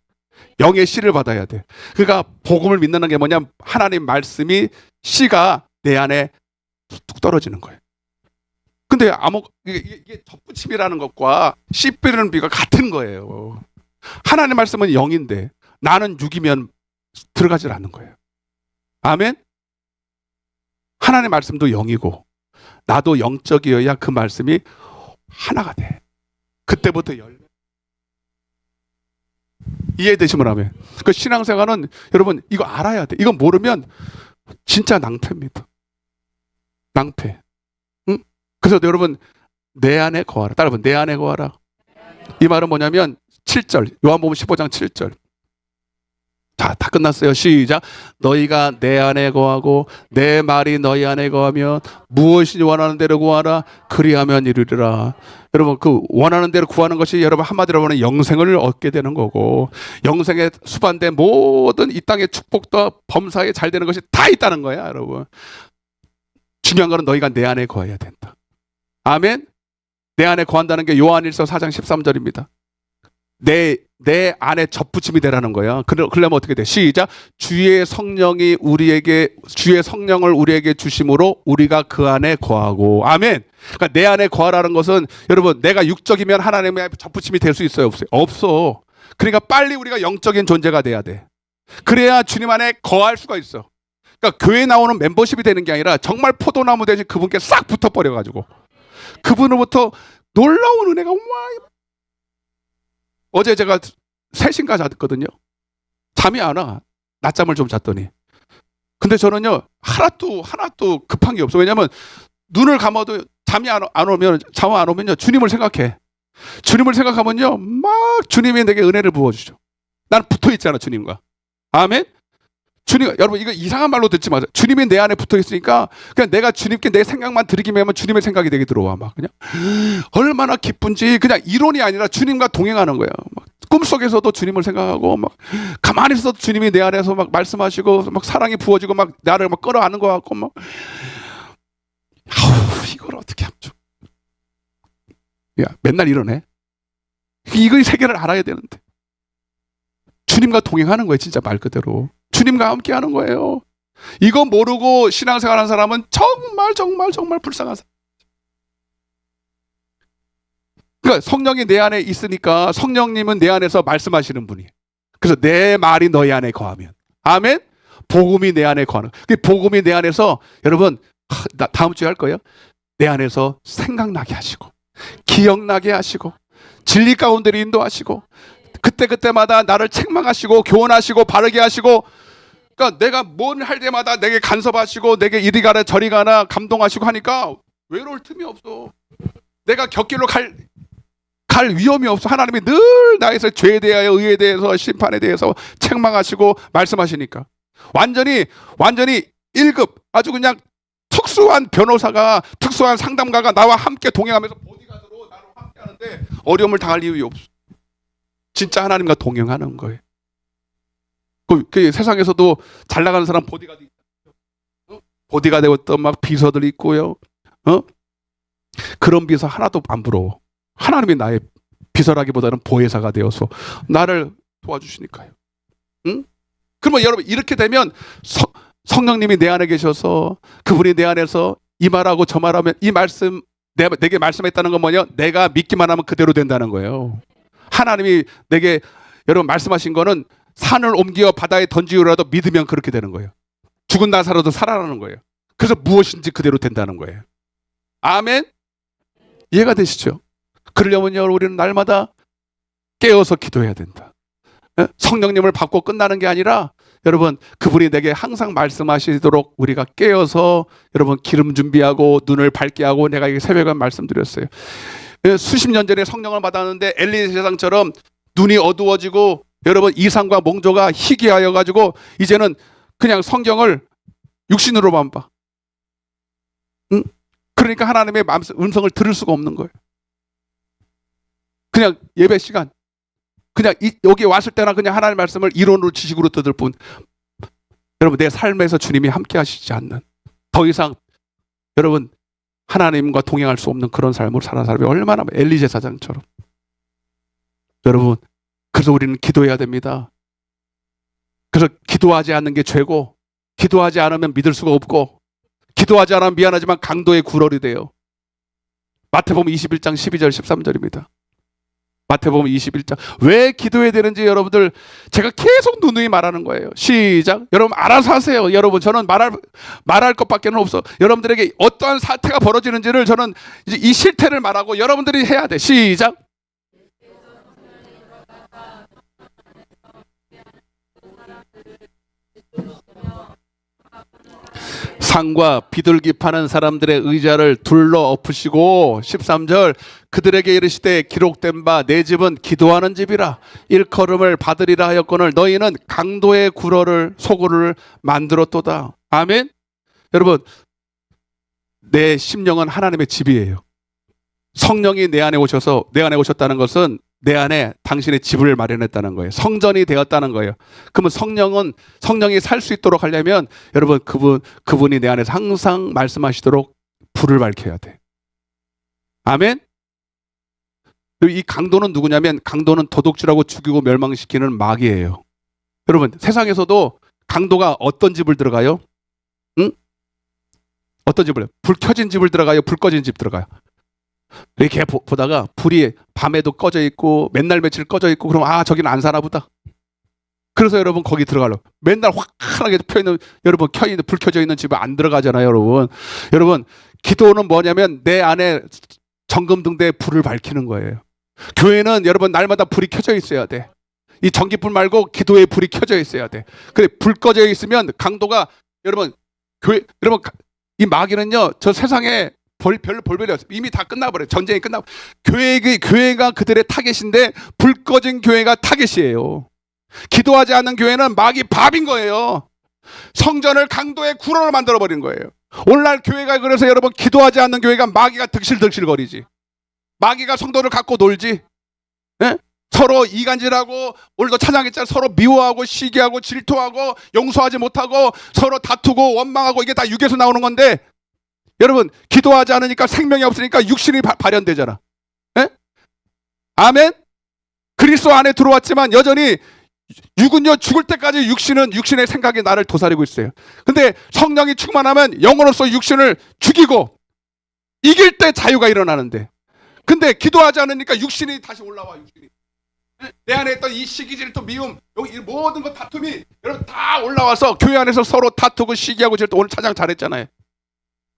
영의 씨를 받아야 돼. 그러니까 복음을 믿는 게 뭐냐? 하나님 말씀이 씨가 내 안에 뚝 떨어지는 거예요. 근데 이게 접붙임이라는 것과 씨 뿌리는 비가 같은 거예요. 하나님 말씀은 영인데 나는 육이면 들어가질 않는 거예요. 아멘. 하나님 말씀도 영이고 나도 영적이어야 그 말씀이 하나가 돼. 그때부터 열매. 이해되시면 하면. 그 신앙생활은 여러분 이거 알아야 돼. 이거 모르면 진짜 낭패입니다. 낭패. 응? 그래서 여러분 내 안에 거하라. 따라서 내 안에 거하라. 이 말은 뭐냐면 7절 요한복음 15장 7절. 자, 다 끝났어요. 시작. 너희가 내 안에 거하고 내 말이 너희 안에 거하면 무엇이니 원하는 대로 구하라. 그리하면 이루리라. 여러분 그 원하는 대로 구하는 것이 여러분 한마디로 보면 영생을 얻게 되는 거고 영생에 수반된 모든 이 땅의 축복도 범사에 잘 되는 것이 다 있다는 거야, 여러분. 중요한 거는 너희가 내 안에 거해야 된다. 아멘. 내 안에 거한다는 게 요한일서 4장 13절입니다. 내 안에 접붙임이 되라는 거야. 그러려면 어떻게 돼? 시작. 주의 성령을 우리에게 주심으로 우리가 그 안에 거하고. 아멘. 그러니까 내 안에 거하라는 것은 여러분 내가 육적이면 하나님의 접붙임이 될 수 있어요? 없어요? 없어. 그러니까 빨리 우리가 영적인 존재가 돼야 돼. 그래야 주님 안에 거할 수가 있어. 그러니까 교회 나오는 멤버십이 되는 게 아니라 정말 포도나무 대신 그분께 싹 붙어버려가지고 그분으로부터 놀라운 은혜가 와. 어제 제가 3시인가 잤거든요. 잠이 안 와. 낮잠을 좀 잤더니. 근데 저는요 하나도 급한 게 없어. 왜냐면 눈을 감아도 잠 안 오면요 주님을 생각해. 주님을 생각하면요 막 주님이 내게 은혜를 부어주죠. 난 붙어있잖아 주님과. 아멘. 주님, 여러분 이거 이상한 말로 듣지 마세요. 주님이 내 안에 붙어 있으니까 그냥 내가 주님께 내 생각만 드리기만 하면 주님의 생각이 내게 들어와. 막 그냥 얼마나 기쁜지. 그냥 이론이 아니라 주님과 동행하는 거예요. 막 꿈속에서도 주님을 생각하고 막 가만히 있어도 주님이 내 안에서 막 말씀하시고 막 사랑이 부어지고 막 나를 막 끌어안는 것 같고 막 이걸 어떻게 하죠? 야, 맨날 이러네. 이거 세계를 알아야 되는데 주님과 동행하는 거예요. 진짜 말 그대로 주님과 함께 하는 거예요. 이거 모르고 신앙생활하는 사람은 정말 불쌍한 사람. 그러니까 성령이 내 안에 있으니까 성령님은 내 안에서 말씀하시는 분이에요. 그래서 내 말이 너희 안에 거하면. 아멘. 복음이 내 안에 거하는. 그 복음이 내 안에서 여러분 다음 주에 할 거예요. 내 안에서 생각나게 하시고 기억나게 하시고 진리 가운데로 인도하시고 그때마다 나를 책망하시고 교훈하시고 바르게 하시고. 그러니까 내가 뭘 할 때마다 내게 간섭하시고 내게 이리 가라 저리 가나 감동하시고 하니까 외로울 틈이 없어. 내가 곁길로 갈 위험이 없어. 하나님이 늘 나에서 죄에 대하여 의에 대해서 심판에 대해서 책망하시고 말씀하시니까 완전히 1급 아주 그냥 특수한 변호사가 특수한 상담가가 나와 함께 동행하면서 보디가드로 나를 함께 하는데 어려움을 당할 이유가 없어. 진짜 하나님과 동행하는 거예요. 그 세상에서도 잘 나가는 사람 보디가드 있고 보디가드 어떤 막 비서들 있고요. 그런 비서 하나도 안 부러워. 하나님이 나의 비서라기보다는 보혜사가 되어서 나를 도와주시니까요. 응? 그러면 여러분 이렇게 되면 성령님이 내 안에 계셔서 그분이 내 안에서 이 말하고 저 말하면 이 말씀 내게 말씀했다는 건 뭐냐? 내가 믿기만 하면 그대로 된다는 거예요. 하나님이 내게 여러분 말씀하신 거는 산을 옮겨 바다에 던지더라도 믿으면 그렇게 되는 거예요. 죽은 나사로도 살아나는 거예요. 그래서 무엇인지 그대로 된다는 거예요. 아멘. 이해가 되시죠? 그러려면요 우리는 날마다 깨어서 기도해야 된다. 성령님을 받고 끝나는 게 아니라 여러분 그분이 내게 항상 말씀하시도록 우리가 깨어서 여러분 기름 준비하고 눈을 밝게 하고 내가 이 새벽에 말씀드렸어요. 수십 년 전에 성령을 받았는데 엘리세상처럼 눈이 어두워지고 여러분 이상과 몽조가 희귀하여 가지고 이제는 그냥 성경을 육신으로만 봐. 응? 그러니까 하나님의 음성을 들을 수가 없는 거예요. 그냥 예배 시간 그냥 여기 왔을 때나 그냥 하나님의 말씀을 이론으로 지식으로 듣을 뿐 여러분 내 삶에서 주님이 함께 하시지 않는 더 이상 여러분 하나님과 동행할 수 없는 그런 삶으로 사는 사람이 얼마나 엘리제 사장처럼 여러분 그래서 우리는 기도해야 됩니다. 그래서 기도하지 않는 게 죄고 기도하지 않으면 믿을 수가 없고 기도하지 않으면 미안하지만 강도의 굴월이 돼요. 마태복음 21장 12절 13절입니다. 마태복음 21장 왜 기도해야 되는지 여러분들 제가 계속 누누이 말하는 거예요. 시작. 여러분 알아서 하세요. 여러분 저는 말할 것밖에는 없어. 여러분들에게 어떠한 사태가 벌어지는지를 저는 이제 이 실태를 말하고 여러분들이 해야 돼. 시작. 상과 비둘기 파는 사람들의 의자를 둘러 엎으시고 13절 그들에게 이르시되 기록된 바 내 집은 기도하는 집이라 일컬음을 받으리라 하였거늘 너희는 강도의 굴어를 소굴을 만들었도다. 아멘. 여러분 내 심령은 하나님의 집이에요. 성령이 내 안에 오셨다는 것은 내 안에 당신의 집을 마련했다는 거예요. 성전이 되었다는 거예요. 그러면 성령이 살 수 있도록 하려면 여러분 그분이 내 안에서 항상 말씀하시도록 불을 밝혀야 돼. 아멘. 이 강도는 누구냐면 강도는 도둑질하고 죽이고 멸망시키는 마귀예요. 여러분 세상에서도 강도가 어떤 집을 들어가요? 응? 어떤 집을? 불 켜진 집을 들어가요? 불 꺼진 집 들어가요? 이렇게 보다가 불이 밤에도 꺼져 있고 맨날 며칠 꺼져 있고 그럼 아 저기는 안 사나 보다. 그래서 여러분 거기 들어가려고 맨날 화끈하게 펴있는 여러분 켜있는 불 켜져 있는 집에 안 들어가잖아요. 여러분 기도는 뭐냐면 내 안에 정금등대에 불을 밝히는 거예요. 교회는 여러분 날마다 불이 켜져 있어야 돼. 이 전기불 말고 기도에 불이 켜져 있어야 돼. 근데 불 꺼져 있으면 강도가 여러분 이 마귀는요 저 세상에 별로 볼별이 없어요. 이미 다 끝나버려요. 전쟁이 끝나고 교회가 그들의 타겟인데 불 꺼진 교회가 타겟이에요. 기도하지 않는 교회는 마귀 밥인 거예요. 성전을 강도의 굴어로 만들어버린 거예요. 오늘날 교회가 그래서 여러분 기도하지 않는 교회가 마귀가 득실득실거리지. 마귀가 성도를 갖고 놀지. 네? 서로 이간질하고 오늘도 찬양했잖아요. 서로 미워하고 시기하고 질투하고 용서하지 못하고 서로 다투고 원망하고 이게 다 육에서 나오는 건데 여러분 기도하지 않으니까 생명이 없으니까 육신이 발현되잖아. 네? 아멘. 그리스도 안에 들어왔지만 여전히 육은요 죽을 때까지 육신의 생각이 나를 도사리고 있어요. 근데 성령이 충만하면 영으로서 육신을 죽이고 이길 때 자유가 일어나는데 근데 기도하지 않으니까 육신이 다시 올라와. 육신이 내 안에 있던 이 시기질 또 미움 여기 모든 것 다툼이 여러분 다 올라와서 교회 안에서 서로 다투고 시기하고 질투. 오늘 찬양 잘했잖아요.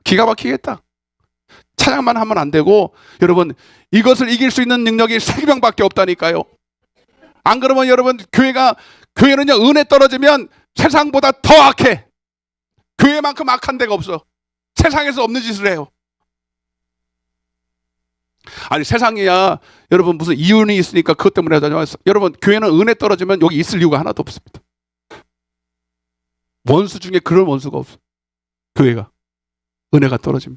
기가 막히겠다. 찬양만 하면 안 되고 여러분 이것을 이길 수 있는 능력이 생명밖에 없다니까요. 안 그러면 여러분 교회는요 은혜 떨어지면 세상보다 더 악해. 교회만큼 악한 데가 없어. 세상에서 없는 짓을 해요. 아니 세상이야 여러분 무슨 이윤이 있으니까 그것 때문에 하잖아요. 여러분 교회는 은혜 떨어지면 여기 있을 이유가 하나도 없습니다. 원수 중에 그런 원수가 없어. 교회가 은혜가 떨어지면.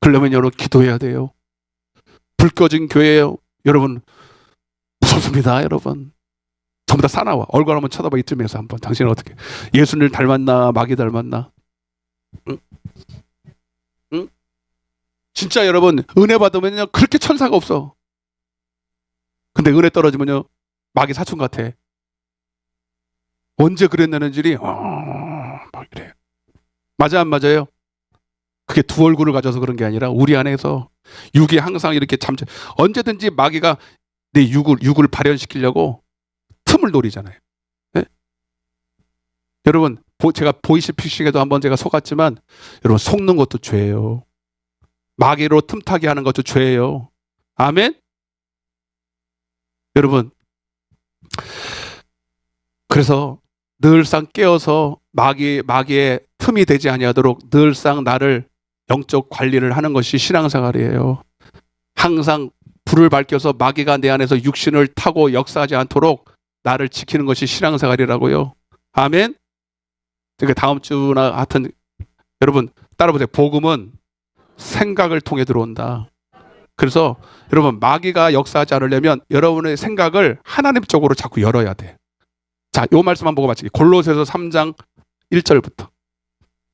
그러려면 여러분 기도해야 돼요. 불 꺼진 교회예요. 여러분 무섭습니다. 여러분 전부 다 사나워. 얼굴 한번 쳐다봐. 이쯤에서 한번 당신은 어떻게 예수님을 닮았나 마귀 닮았나? 응? 응? 진짜 여러분 은혜 받으면요 그렇게 천사가 없어. 근데 은혜 떨어지면요 마귀 사촌 같아. 언제 그랬냐는지 막 이래. 맞아 안 맞아요? 그게 두 얼굴을 가져서 그런 게 아니라 우리 안에서 육이 항상 이렇게 언제든지 마귀가 내 육을 발현시키려고 틈을 노리잖아요. 네? 여러분 제가 보이시피싱에도 한번 제가 속았지만 여러분 속는 것도 죄예요. 마귀로 틈타게 하는 것도 죄예요. 아멘. 여러분 그래서 늘상 깨어서 마귀의 틈이 되지 아니하도록 늘상 나를 영적 관리를 하는 것이 신앙생활이에요. 항상 불을 밝혀서 마귀가 내 안에서 육신을 타고 역사하지 않도록 나를 지키는 것이 신앙생활이라고요. 아멘. 그러니까 다음 주나 하여튼 여러분 따라보세요. 복음은 생각을 통해 들어온다. 그래서 여러분 마귀가 역사하지 않으려면 여러분의 생각을 하나님 쪽으로 자꾸 열어야 돼. 자, 요 말씀만 보고 마치기. 골로새서 3장 1절부터.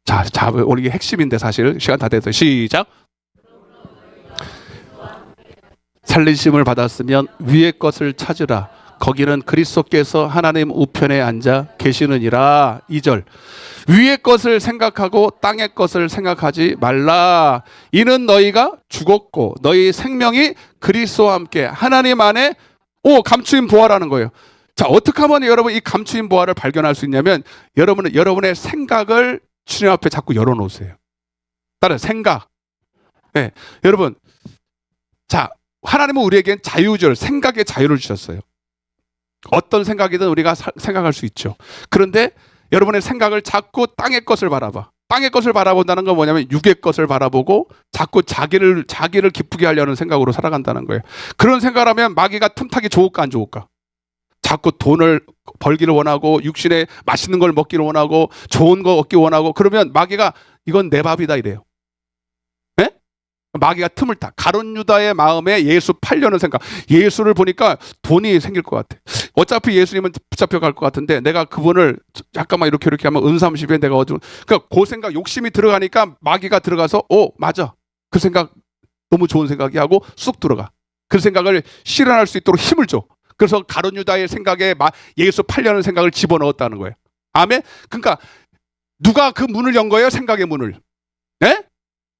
자, 오늘 이게 핵심인데 사실 시간 다 돼서 시작. 살리심을 받았으면 위의 것을 찾으라. 거기는 그리스도께서 하나님 우편에 앉아 계시느니라. 2절. 위의 것을 생각하고 땅의 것을 생각하지 말라. 이는 너희가 죽었고 너희 생명이 그리스도와 함께 하나님 안에 감추인 보화라는 거예요. 자, 어떻게 하면 여러분 이 감추인 보화를 발견할 수 있냐면 여러분은 여러분의 생각을 주님 앞에 자꾸 열어놓으세요. 따라 생각. 네, 여러분, 자, 하나님은 우리에겐 자유를, 생각의 자유를 주셨어요. 어떤 생각이든 우리가 생각할 수 있죠. 그런데 여러분의 생각을 자꾸 땅의 것을 바라봐. 땅의 것을 바라본다는 건 뭐냐면 육의 것을 바라보고 자꾸 자기를 기쁘게 하려는 생각으로 살아간다는 거예요. 그런 생각을 하면 마귀가 틈타기 좋을까 안 좋을까? 자꾸 돈을 벌기를 원하고 육신에 맛있는 걸 먹기를 원하고 좋은 거 얻기 원하고 그러면 마귀가 이건 내 밥이다 이래요. 네? 마귀가 틈을 타. 가룟 유다의 마음에 예수 팔려는 생각. 예수를 보니까 돈이 생길 것 같아. 어차피 예수님은 붙잡혀갈 것 같은데 내가 그분을 잠깐만 이렇게 하면 은삼십에 내가 그러니까 그 생각 욕심이 들어가니까 마귀가 들어가서 맞아. 그 생각 너무 좋은 생각이 하고 쑥 들어가. 그 생각을 실현할 수 있도록 힘을 줘. 그래서 가룟 유다의 생각에 예수 팔려는 생각을 집어넣었다는 거예요. 아멘. 그러니까 누가 그 문을 연 거예요? 생각의 문을. 네?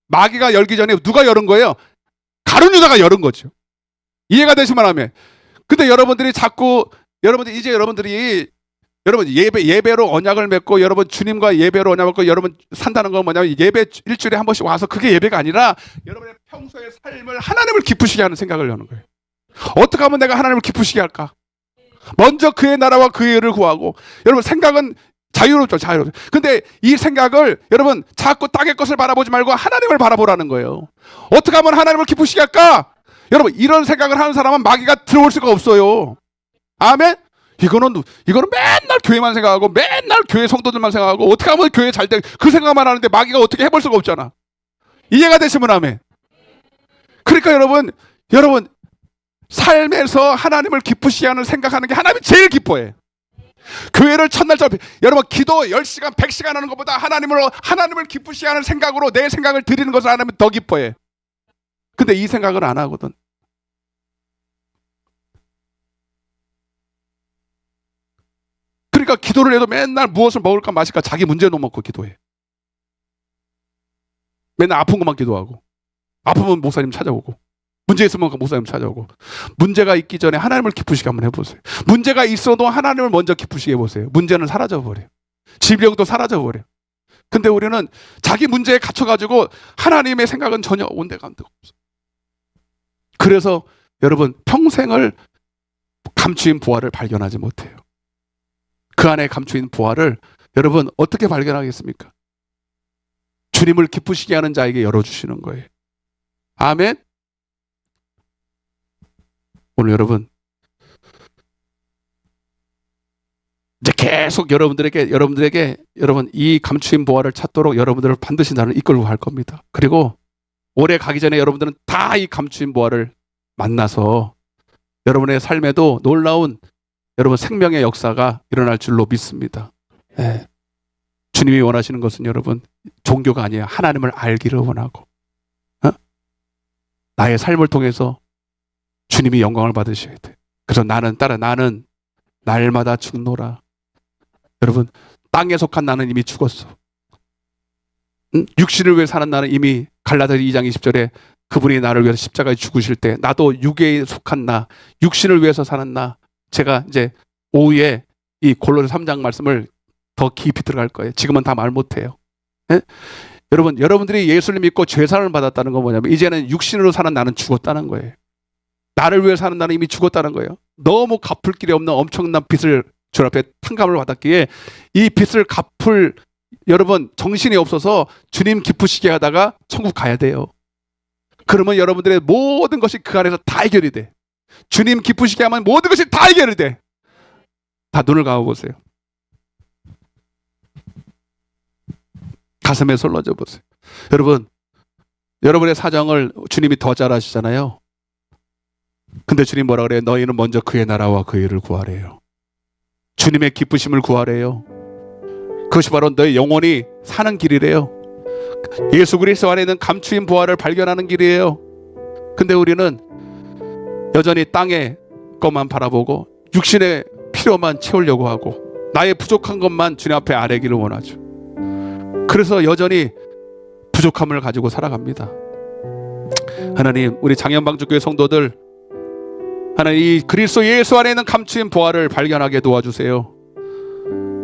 마귀가 열기 전에 누가 열은 거예요? 가룟 유다가 열은 거죠. 이해가 되시면 하면. 근데 여러분들이 여러분 예배로 언약을 맺고 여러분 주님과 예배로 언약을 맺고 여러분 산다는 건 뭐냐면 예배 일주일에 한 번씩 와서 그게 예배가 아니라 여러분의 평소의 삶을 하나님을 기쁘시게 하는 생각을 여는 거예요. 어떻게 하면 내가 하나님을 기쁘시게 할까? 먼저 그의 나라와 그의 의를 구하고. 여러분 생각은 자유롭죠. 근데 이 생각을 여러분 자꾸 땅의 것을 바라보지 말고 하나님을 바라보라는 거예요. 어떻게 하면 하나님을 기쁘시게 할까? 여러분 이런 생각을 하는 사람은 마귀가 들어올 수가 없어요. 아멘. 이거는 맨날 교회만 생각하고 맨날 교회 성도들만 생각하고 어떻게 하면 교회 잘 돼? 그 생각만 하는데 마귀가 어떻게 해볼 수가 없잖아. 이해가 되시면 아멘. 그러니까 여러분 삶에서 하나님을 기쁘시게 하는 생각하는 게 하나님이 제일 기뻐해. 교회를 첫날처럼 여러분 기도 10시간 100시간 하는 것보다 하나님을 기쁘시게 하는 생각으로 내 생각을 드리는 것을 하나님은 더 기뻐해. 근데 이 생각을 안 하거든. 그러니까 기도를 해도 맨날 무엇을 먹을까 마실까 자기 문제 놓고 기도해. 맨날 아픈 것만 기도하고 아프면 목사님 찾아오고 문제 있으면 목사님 찾아오고. 문제가 있기 전에 하나님을 기쁘시게 한번 해보세요. 문제가 있어도 하나님을 먼저 기쁘시게 해보세요. 문제는 사라져버려요. 질병도 사라져버려요. 근데 우리는 자기 문제에 갇혀가지고 하나님의 생각은 전혀 온데간데 없어요. 그래서 여러분 평생을 감추인 보화를 발견하지 못해요. 그 안에 감추인 보화를 여러분 어떻게 발견하겠습니까? 주님을 기쁘시게 하는 자에게 열어주시는 거예요. 아멘. 오늘 여러분 이제 계속 여러분들에게 여러분 이 감추인 보화를 찾도록 여러분들을 반드시 나는 이끌고 갈 겁니다. 그리고 올해 가기 전에 여러분들은 다 이 감추인 보화를 만나서 여러분의 삶에도 놀라운 여러분 생명의 역사가 일어날 줄로 믿습니다. 네. 주님이 원하시는 것은 여러분 종교가 아니에요. 하나님을 알기를 원하고 나의 삶을 통해서 주님이 영광을 받으셔야 돼. 그래서 나는 날마다 죽노라. 여러분 땅에 속한 나는 이미 죽었어. 육신을 위해 사는 나는 이미 갈라디아 2장 20절에 그분이 나를 위해서 십자가에 죽으실 때 나도 육에 속한 나, 육신을 위해서 사는 나. 제가 이제 오후에 이 골로새 3장 말씀을 더 깊이 들어갈 거예요. 지금은 다 말 못해요. 네? 여러분들이 예수를 믿고 죄사함을 받았다는 건 뭐냐면 이제는 육신으로 사는 나는 죽었다는 거예요. 나를 위해 사는 나는 이미 죽었다는 거예요. 너무 갚을 길이 없는 엄청난 빚을 주님 앞에 탕감을 받았기에 이 빚을 갚을 여러분 정신이 없어서 주님 기쁘시게 하다가 천국 가야 돼요. 그러면 여러분들의 모든 것이 그 안에서 다 해결이 돼. 주님 기쁘시게 하면 모든 것이 다 해결이 돼. 다 눈을 감아보세요. 가슴에 손 얹어 보세요. 여러분, 여러분의 사정을 주님이 더 잘 아시잖아요. 근데 주님 뭐라 그래요? 너희는 먼저 그의 나라와 그의 일을 구하래요. 주님의 기쁘심을 구하래요. 그것이 바로 너의 영혼이 사는 길이래요. 예수 그리스도 안에 있는 감추인 보화를 발견하는 길이에요. 근데 우리는 여전히 땅의 것만 바라보고 육신의 필요만 채우려고 하고 나의 부족한 것만 주님 앞에 아뢰기를 원하죠. 그래서 여전히 부족함을 가지고 살아갑니다. 하나님, 우리 장현방주교회 성도들 하나님, 이 그리스도 예수 안에 있는 감추인 보화를 발견하게 도와주세요.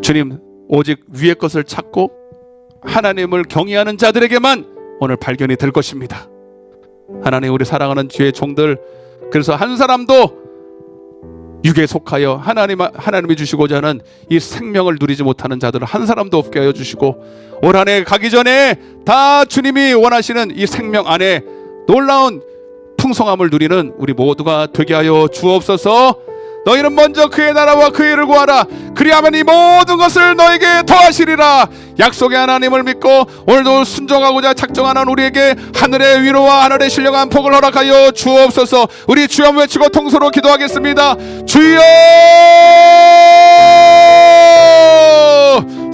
주님, 오직 위의 것을 찾고 하나님을 경외하는 자들에게만 오늘 발견이 될 것입니다. 하나님, 우리 사랑하는 주의 종들, 그래서 한 사람도 육에 속하여 하나님이 주시고자 하는 이 생명을 누리지 못하는 자들을 한 사람도 없게 하여 주시고, 올 한 해 가기 전에 다 주님이 원하시는 이 생명 안에 놀라운 풍성함을 누리는 우리 모두가 되게 하여 주옵소서. 너희는 먼저 그의 나라와 그의 일을 구하라. 그리하면 이 모든 것을 너에게 더하시리라. 약속의 하나님을 믿고 오늘도 순종하고자 작정하는 우리에게 하늘의 위로와 하늘의 신령한 복을 허락하여 주옵소서. 우리 주여 외치고 통수로 기도하겠습니다. 주여!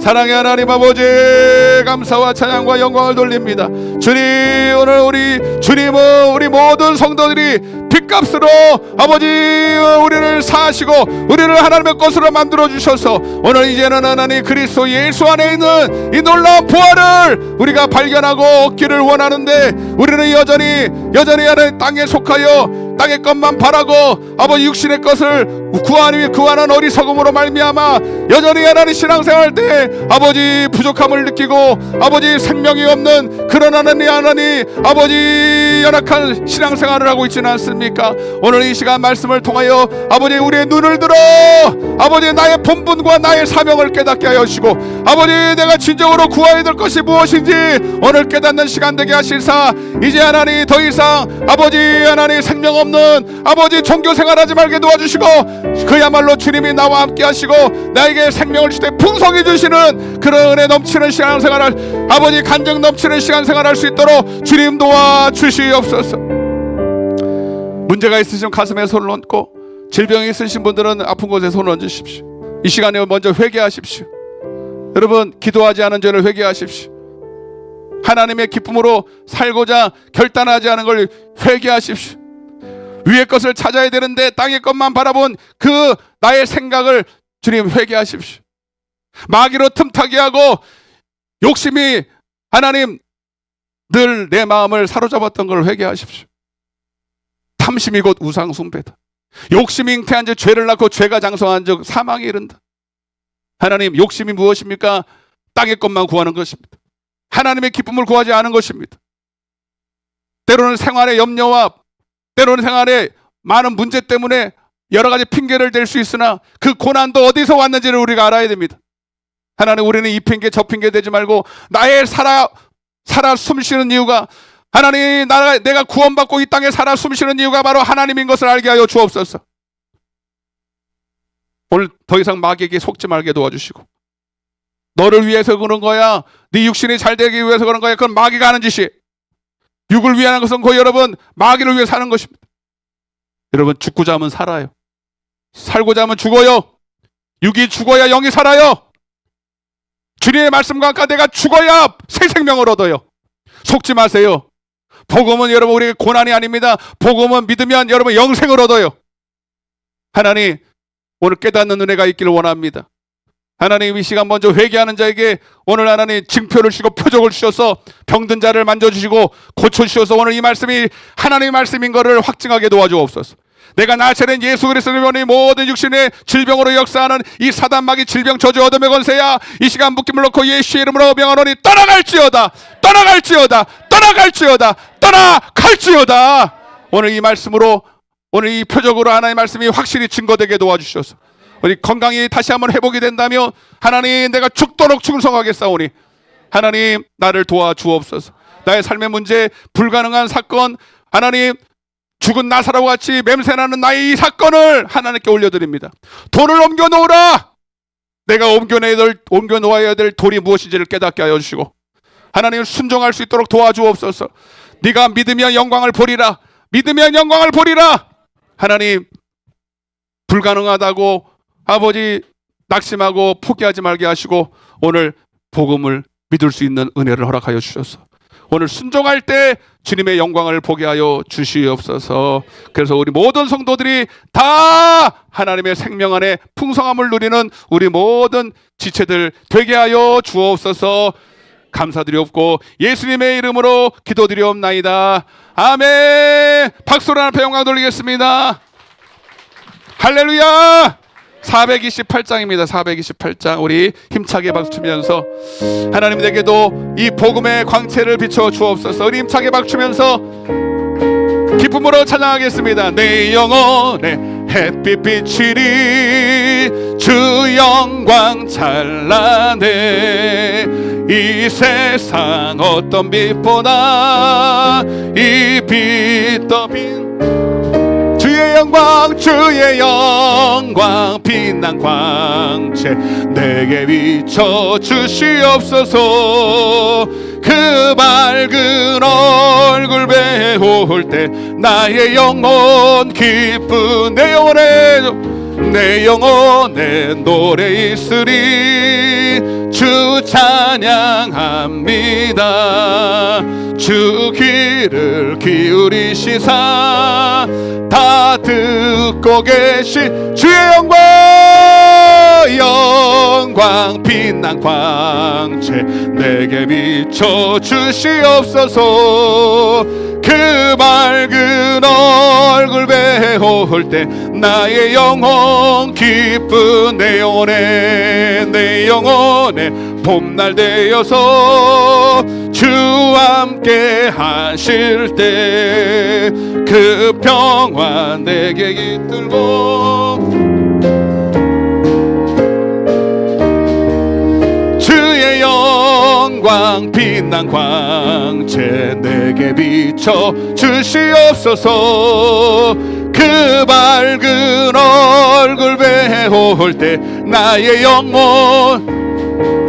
사랑의 하나님 아버지, 감사와 찬양과 영광을 돌립니다. 주님, 오늘 우리 주님은 우리 모든 성도들이 빚값으로 아버지 우리를 사시고 우리를 하나님의 것으로 만들어 주셔서 오늘 이제는 하나님 그리스도 예수 안에 있는 이 놀라운 부활을 우리가 발견하고 얻기를 원하는데, 우리는 여전히 하나님 땅에 속하여 땅의 것만 바라고 아버지 육신의 것을 구하는 어리석음으로 말미암아 여전히 하나님 신앙생활 때 아버지 부족함을 느끼고 아버지 생명이 없는 그런 하나님 아버지 연약한 신앙생활을 하고 있지는 않습니까? 오늘 이 시간 말씀을 통하여 아버지 우리의 눈을 들어 아버지 나의 본분과 나의 사명을 깨닫게 하여 주시고, 아버지 내가 진정으로 구해야 될 것이 무엇인지 오늘 깨닫는 시간 되게 하실사, 이제 하나님 더 이상 아버지 하나님 생명 없는 아버지 종교 생활하지 말게 도와주시고, 그야말로 주님이 나와 함께 하시고 나에게 생명을 주되 풍성히 주시는 그런 은혜 넘치는 신앙생활을 아버지 간증 넘치는 시간생활 할 수 있도록 주님 도와 주시옵소서. 문제가 있으시면 가슴에 손을 얹고, 질병이 있으신 분들은 아픈 곳에 손을 얹으십시오. 이 시간에 먼저 회개하십시오. 여러분, 기도하지 않은 죄를 회개하십시오. 하나님의 기쁨으로 살고자 결단하지 않은 걸 회개하십시오. 위의 것을 찾아야 되는데 땅의 것만 바라본 그 나의 생각을 주님 회개하십시오. 마귀로 틈타게 하고 욕심이 하나님 늘 내 마음을 사로잡았던 걸 회개하십시오. 탐심이 곧 우상 숭배다. 욕심이 잉태한 즉 죄를 낳고 죄가 장성한 즉 사망에 이른다. 하나님, 욕심이 무엇입니까? 땅의 것만 구하는 것입니다. 하나님의 기쁨을 구하지 않은 것입니다. 때로는 생활의 염려와 때로는 생활의 많은 문제 때문에 여러 가지 핑계를 댈 수 있으나 그 고난도 어디서 왔는지를 우리가 알아야 됩니다. 하나님, 우리는 이 핑계 저 핑계 대지 말고 나의 살아 숨쉬는 이유가 하나님, 내가 구원받고 이 땅에 살아 숨쉬는 이유가 바로 하나님인 것을 알게 하여 주옵소서. 오늘 더 이상 마귀에게 속지 말게 도와주시고, 너를 위해서 그런 거야, 네 육신이 잘 되기 위해서 그런 거야, 그건 마귀가 하는 짓이. 육을 위하는 것은 그 여러분 마귀를 위해 사는 것입니다. 여러분, 죽고자 하면 살아요. 살고자 하면 죽어요. 육이 죽어야 영이 살아요. 주님의 말씀과 아까 내가 죽어야 새 생명을 얻어요. 속지 마세요. 복음은 여러분 우리에게 고난이 아닙니다. 복음은 믿으면 여러분 영생을 얻어요. 하나님, 오늘 깨닫는 은혜가 있기를 원합니다. 하나님, 이 시간 먼저 회개하는 자에게 오늘 하나님 징표를 주시고 표적을 주셔서 병든 자를 만져주시고 고쳐주셔서 오늘 이 말씀이 하나님의 말씀인 것을 확증하게 도와주옵소서. 내가 나체는 예수 그리스도의 모든 육신의 질병으로 역사하는 이 사단마귀 질병 저주 어둠의 권세야, 이 시간 묶임을 놓고 예수의 이름으로 명하노니 떠나갈지어다, 떠나갈지어다, 떠나갈지어다, 떠나갈지어다. 오늘 이 말씀으로, 오늘 이 표적으로 하나님의 말씀이 확실히 증거되게 도와주셔서 우리 건강이 다시 한번 회복이 된다며 하나님 내가 죽도록 충성하겠사오니 하나님 나를 도와주옵소서. 나의 삶의 문제 불가능한 사건 하나님 죽은 나사로와 같이 맴새나는 나의 이 사건을 하나님께 올려드립니다. 돌을 옮겨놓으라. 내가 옮겨놓아야 될 돌이 무엇인지를 깨닫게 하여 주시고 하나님을 순종할 수 있도록 도와주옵소서. 네가 믿으면 영광을 보리라. 믿으면 영광을 보리라. 하나님 불가능하다고 아버지 낙심하고 포기하지 말게 하시고 오늘 복음을 믿을 수 있는 은혜를 허락하여 주셔서 오늘 순종할 때 주님의 영광을 보게 하여 주시옵소서. 그래서 우리 모든 성도들이 다 하나님의 생명 안에 풍성함을 누리는 우리 모든 지체들 되게 하여 주옵소서. 감사드리옵고 예수님의 이름으로 기도드리옵나이다. 아멘. 박수로 하나 영광 돌리겠습니다. 할렐루야. 428장입니다. 428장 우리 힘차게 박수치면서 하나님에게도 이 복음의 광채를 비춰 주옵소서. 우리 힘차게 박수치면서 기쁨으로 찬양하겠습니다. 내 영혼에 햇빛 비치리 주 영광 찬란해 이 세상 어떤 빛보다 이 빛 더 빛 주의 영광 빛난 광채 내게 비춰 주시옵소서. 그 밝은 얼굴 배울 때 나의 영혼 기쁜 내 영혼에 노래 있으리 주 찬양합니다. 주 귀를 기울이시사 다 듣고 계신 주의 영광 빛난 광채 내게 비춰 주시옵소서. 그 밝은 얼굴 배울 때 나의 영혼 기쁜 내 영혼에 봄날 되어서 주 함께 하실 때 그 평화 내게 깃들고 주의 영광 빛난 광채 내게 비춰 주시옵소서. 그 밝은 얼굴 배울 때 나의 영혼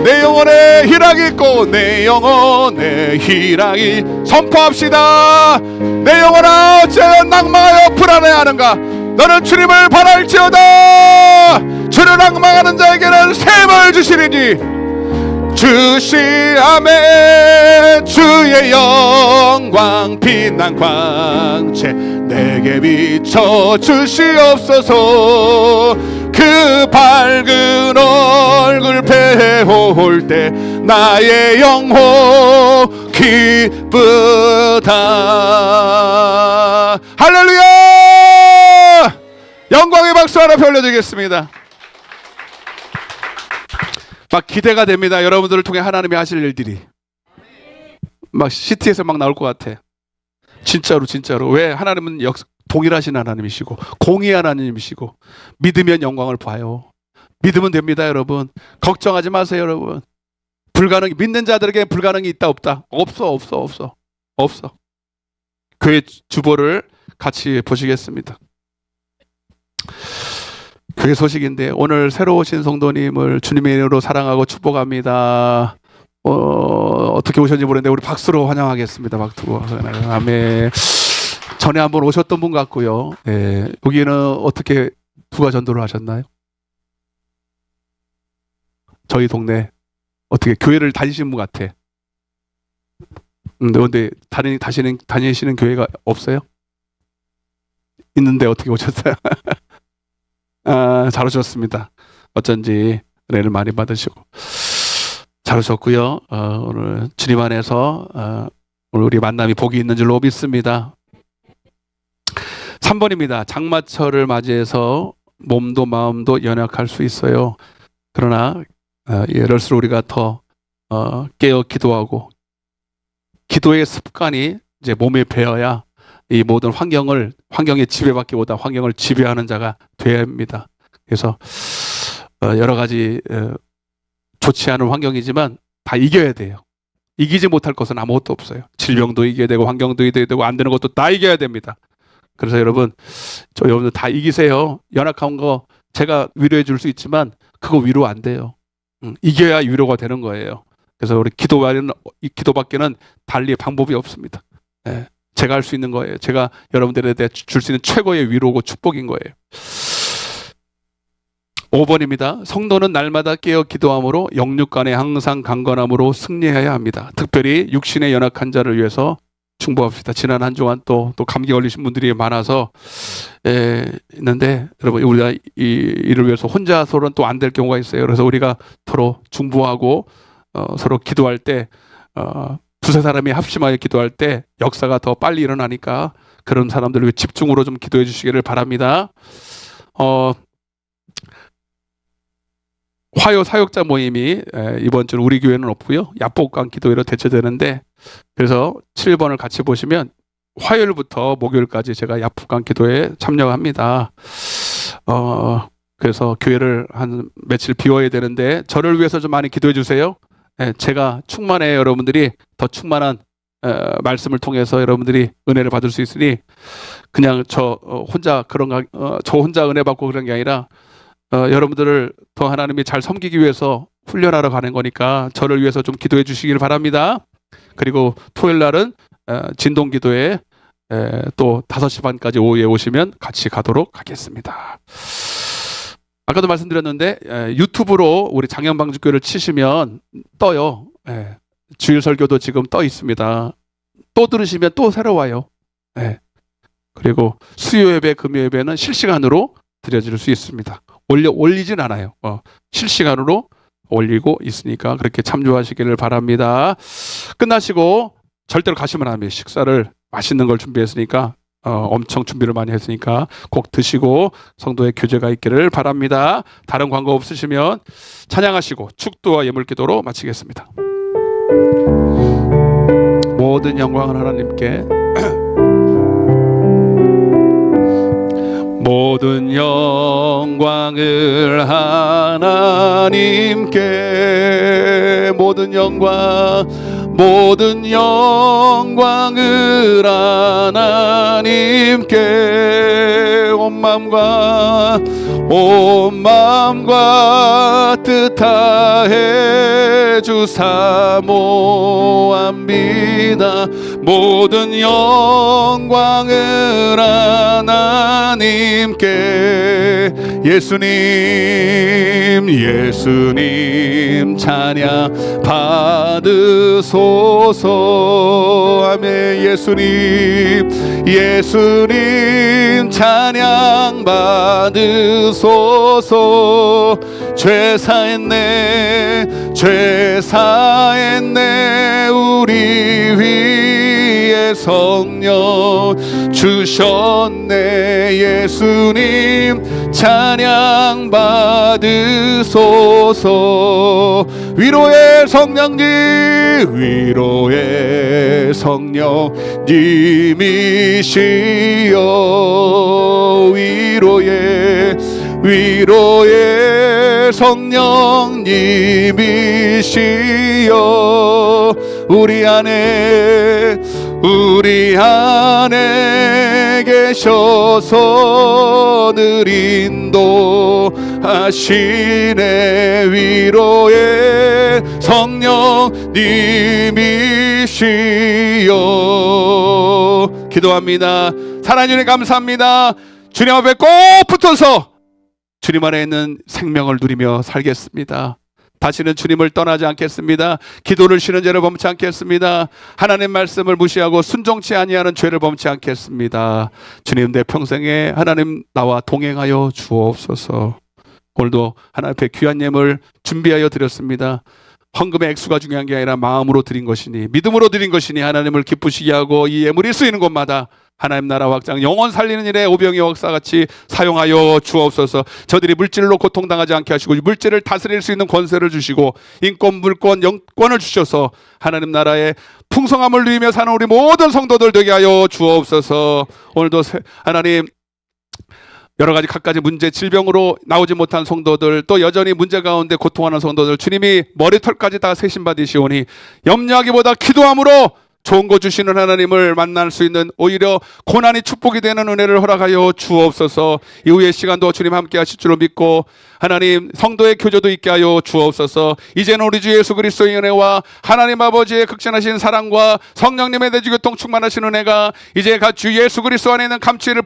내 영혼에 희락이 있고 내 영혼에 희락이 선포합시다. 내 영혼아 어찌하여 낭망하여 불안해하는가. 너는 주님을 바랄지어다. 주를 낭망하는 자에게는 샘을 주시리니 주시아멘. 주의 영광 빛난 광채 내게 비춰 주시옵소서. 그 밝은 얼굴 배울 때 나의 영혼 기쁘다. 할렐루야. 영광의 박수 하나 올려드리겠습니다. 막 기대가 됩니다. 여러분들을 통해 하나님이 하실 일들이 막 시티에서 막 나올 것 같아. 진짜로. 왜? 하나님은 동일하신 하나님이시고 공의한 하나님이시고 믿으면 영광을 봐요. 믿으면 됩니다. 여러분 걱정하지 마세요. 여러분 믿는 자들에게 불가능이 있다 없다? 없어. 교회 주보를 같이 보시겠습니다. 그게 소식인데 오늘 새로 오신 성도님을 주님의 이름으로 사랑하고 축복합니다. 어떻게 오셨는지 모르겠는데 우리 박수로 환영하겠습니다. 아멘. 전에 한번 오셨던 분 같고요. 예, 여기는 어떻게 누가 전도를 하셨나요? 저희 동네 어떻게 교회를 다니시는 분 같아. 근데 다니시는 교회가 없어요? 있는데 어떻게 오셨어요? 잘 오셨습니다. 어쩐지 은혜를 많이 받으시고 잘 오셨고요. 오늘 주님 안에서 오늘 우리 만남이 복이 있는 줄로 믿습니다. 3번입니다. 장마철을 맞이해서 몸도 마음도 연약할 수 있어요. 그러나 이럴수록 우리가 더 깨어 기도하고 기도의 습관이 이제 몸에 배어야 이 모든 환경에 지배받기보다 환경을 지배하는 자가 되어야 합니다. 그래서 여러 가지 좋지 않은 환경이지만 다 이겨야 돼요. 이기지 못할 것은 아무것도 없어요. 질병도 이겨야 되고 환경도 이겨야 되고 안 되는 것도 다 이겨야 됩니다. 그래서 여러분들 다 이기세요. 연약한 거 제가 위로해 줄 수 있지만 그거 위로 안 돼요. 이겨야 위로가 되는 거예요. 그래서 우리 기도밖에는 달리 방법이 없습니다. 예, 제가 할 수 있는 거예요. 제가 여러분들에 대해 줄 수 있는 최고의 위로고 축복인 거예요. 5번입니다. 성도는 날마다 깨어 기도함으로 영육간에 항상 강건함으로 승리해야 합니다. 특별히 육신의 연약한 자를 위해서 충고합시다. 지난 한 주간 또 감기 걸리신 분들이 많아서 있는데 여러분 우리가 이를 위해서 혼자서는 또 안 될 경우가 있어요. 그래서 우리가 서로 중보하고 서로 기도할 때 두세 사람이 합심하여 기도할 때 역사가 더 빨리 일어나니까 그런 사람들을 위해 집중으로 좀 기도해 주시기를 바랍니다. 화요 사역자 모임이 이번 주는 우리 교회는 없고요. 야복강 기도회로 대체되는데 그래서 7번을 같이 보시면 화요일부터 목요일까지 제가 야복강 기도회에 참여합니다. 그래서 교회를 한 며칠 비워야 되는데 저를 위해서 좀 많이 기도해 주세요. 제가 충만해 여러분들이 더 충만한 말씀을 통해서 여러분들이 은혜를 받을 수 있으니 그냥 저 혼자 은혜 받고 그런 게 아니라 여러분들을 더 하나님이 잘 섬기기 위해서 훈련하러 가는 거니까 저를 위해서 좀 기도해 주시길 바랍니다. 그리고 토요일 날은 진동기도에 또 5시 반까지 오후에 오시면 같이 가도록 하겠습니다. 아까도 말씀드렸는데 유튜브로 우리 장현방주교를 치시면 떠요. 주일 설교도 지금 떠 있습니다. 또 들으시면 또 새로 와요. 그리고 수요 예배, 금요 예배는 실시간으로 드려질 수 있습니다. 올리진 않아요. 실시간으로 올리고 있으니까 그렇게 참조하시기를 바랍니다. 끝나시고 절대로 가시면 안 돼요. 식사를 맛있는 걸 준비했으니까 엄청 준비를 많이 했으니까 꼭 드시고 성도의 교제가 있기를 바랍니다. 다른 광고 없으시면 찬양하시고 축도와 예물기도로 마치겠습니다. 모든 영광은 하나님께 모든 영광을 하나님께 모든 영광을 하나님께 온 마음과 뜻하해 주사 모합니다. 모든 영광을 하나님께 예수님 찬양 받으소서. 아멘. 예수님 찬양 받으소서. 죄 사했네 우리 위에 성령 주셨네. 예수님 찬양 받으소서. 위로의 성령님이시여. 위로의 성령님이시여. 우리 안에 계셔서 늘 인도하시네. 위로의 성령님이시여. 기도합니다. 사랑해 주님 감사합니다. 주님 앞에 꼭 붙어서 주님 안에 있는 생명을 누리며 살겠습니다. 다시는 주님을 떠나지 않겠습니다. 기도를 쉬는 죄를 범치 않겠습니다. 하나님 말씀을 무시하고 순종치 아니하는 죄를 범치 않겠습니다. 주님, 내 평생에 하나님 나와 동행하여 주옵소서. 오늘도 하나님 앞에 귀한 예물 준비하여 드렸습니다. 헌금의 액수가 중요한 게 아니라 마음으로 드린 것이니, 믿음으로 드린 것이니 하나님을 기쁘시게 하고 이 예물이 쓰이는 곳마다 하나님 나라 확장, 영혼 살리는 일에 오병이어 역사같이 사용하여 주옵소서. 저들이 물질로 고통당하지 않게 하시고 물질을 다스릴 수 있는 권세를 주시고 인권, 물권, 영권을 주셔서 하나님 나라의 풍성함을 누리며 사는 우리 모든 성도들 되게 하여 주옵소서. 오늘도 하나님 여러 가지 갖가지 문제, 질병으로 나오지 못한 성도들, 또 여전히 문제 가운데 고통하는 성도들, 주님이 머리털까지 다 세심받으시오니 염려하기보다 기도함으로 좋은 거 주시는 하나님을 만날 수 있는, 오히려 고난이 축복이 되는 은혜를 허락하여 주옵소서. 이후의 시간도 주님 함께 하실 줄로 믿고 하나님 성도의 교제도 있게 하여 주옵소서. 이제는 우리 주 예수 그리스도의 은혜와 하나님 아버지의 극진하신 사랑과 성령님의 대주교통 충만하신 은혜가 이제 주 예수 그리스도 안에 있는 감추인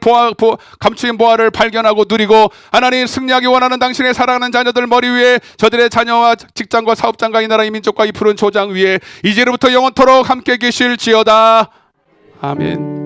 보화를 발견하고 누리고 하나님 승리하기 원하는 당신의 사랑하는 자녀들 머리 위에, 저들의 자녀와 직장과 사업장과 이 나라 이 민족과 이 푸른 초장 위에 이제로부터 영원토록 함께 계실지어다. 아멘.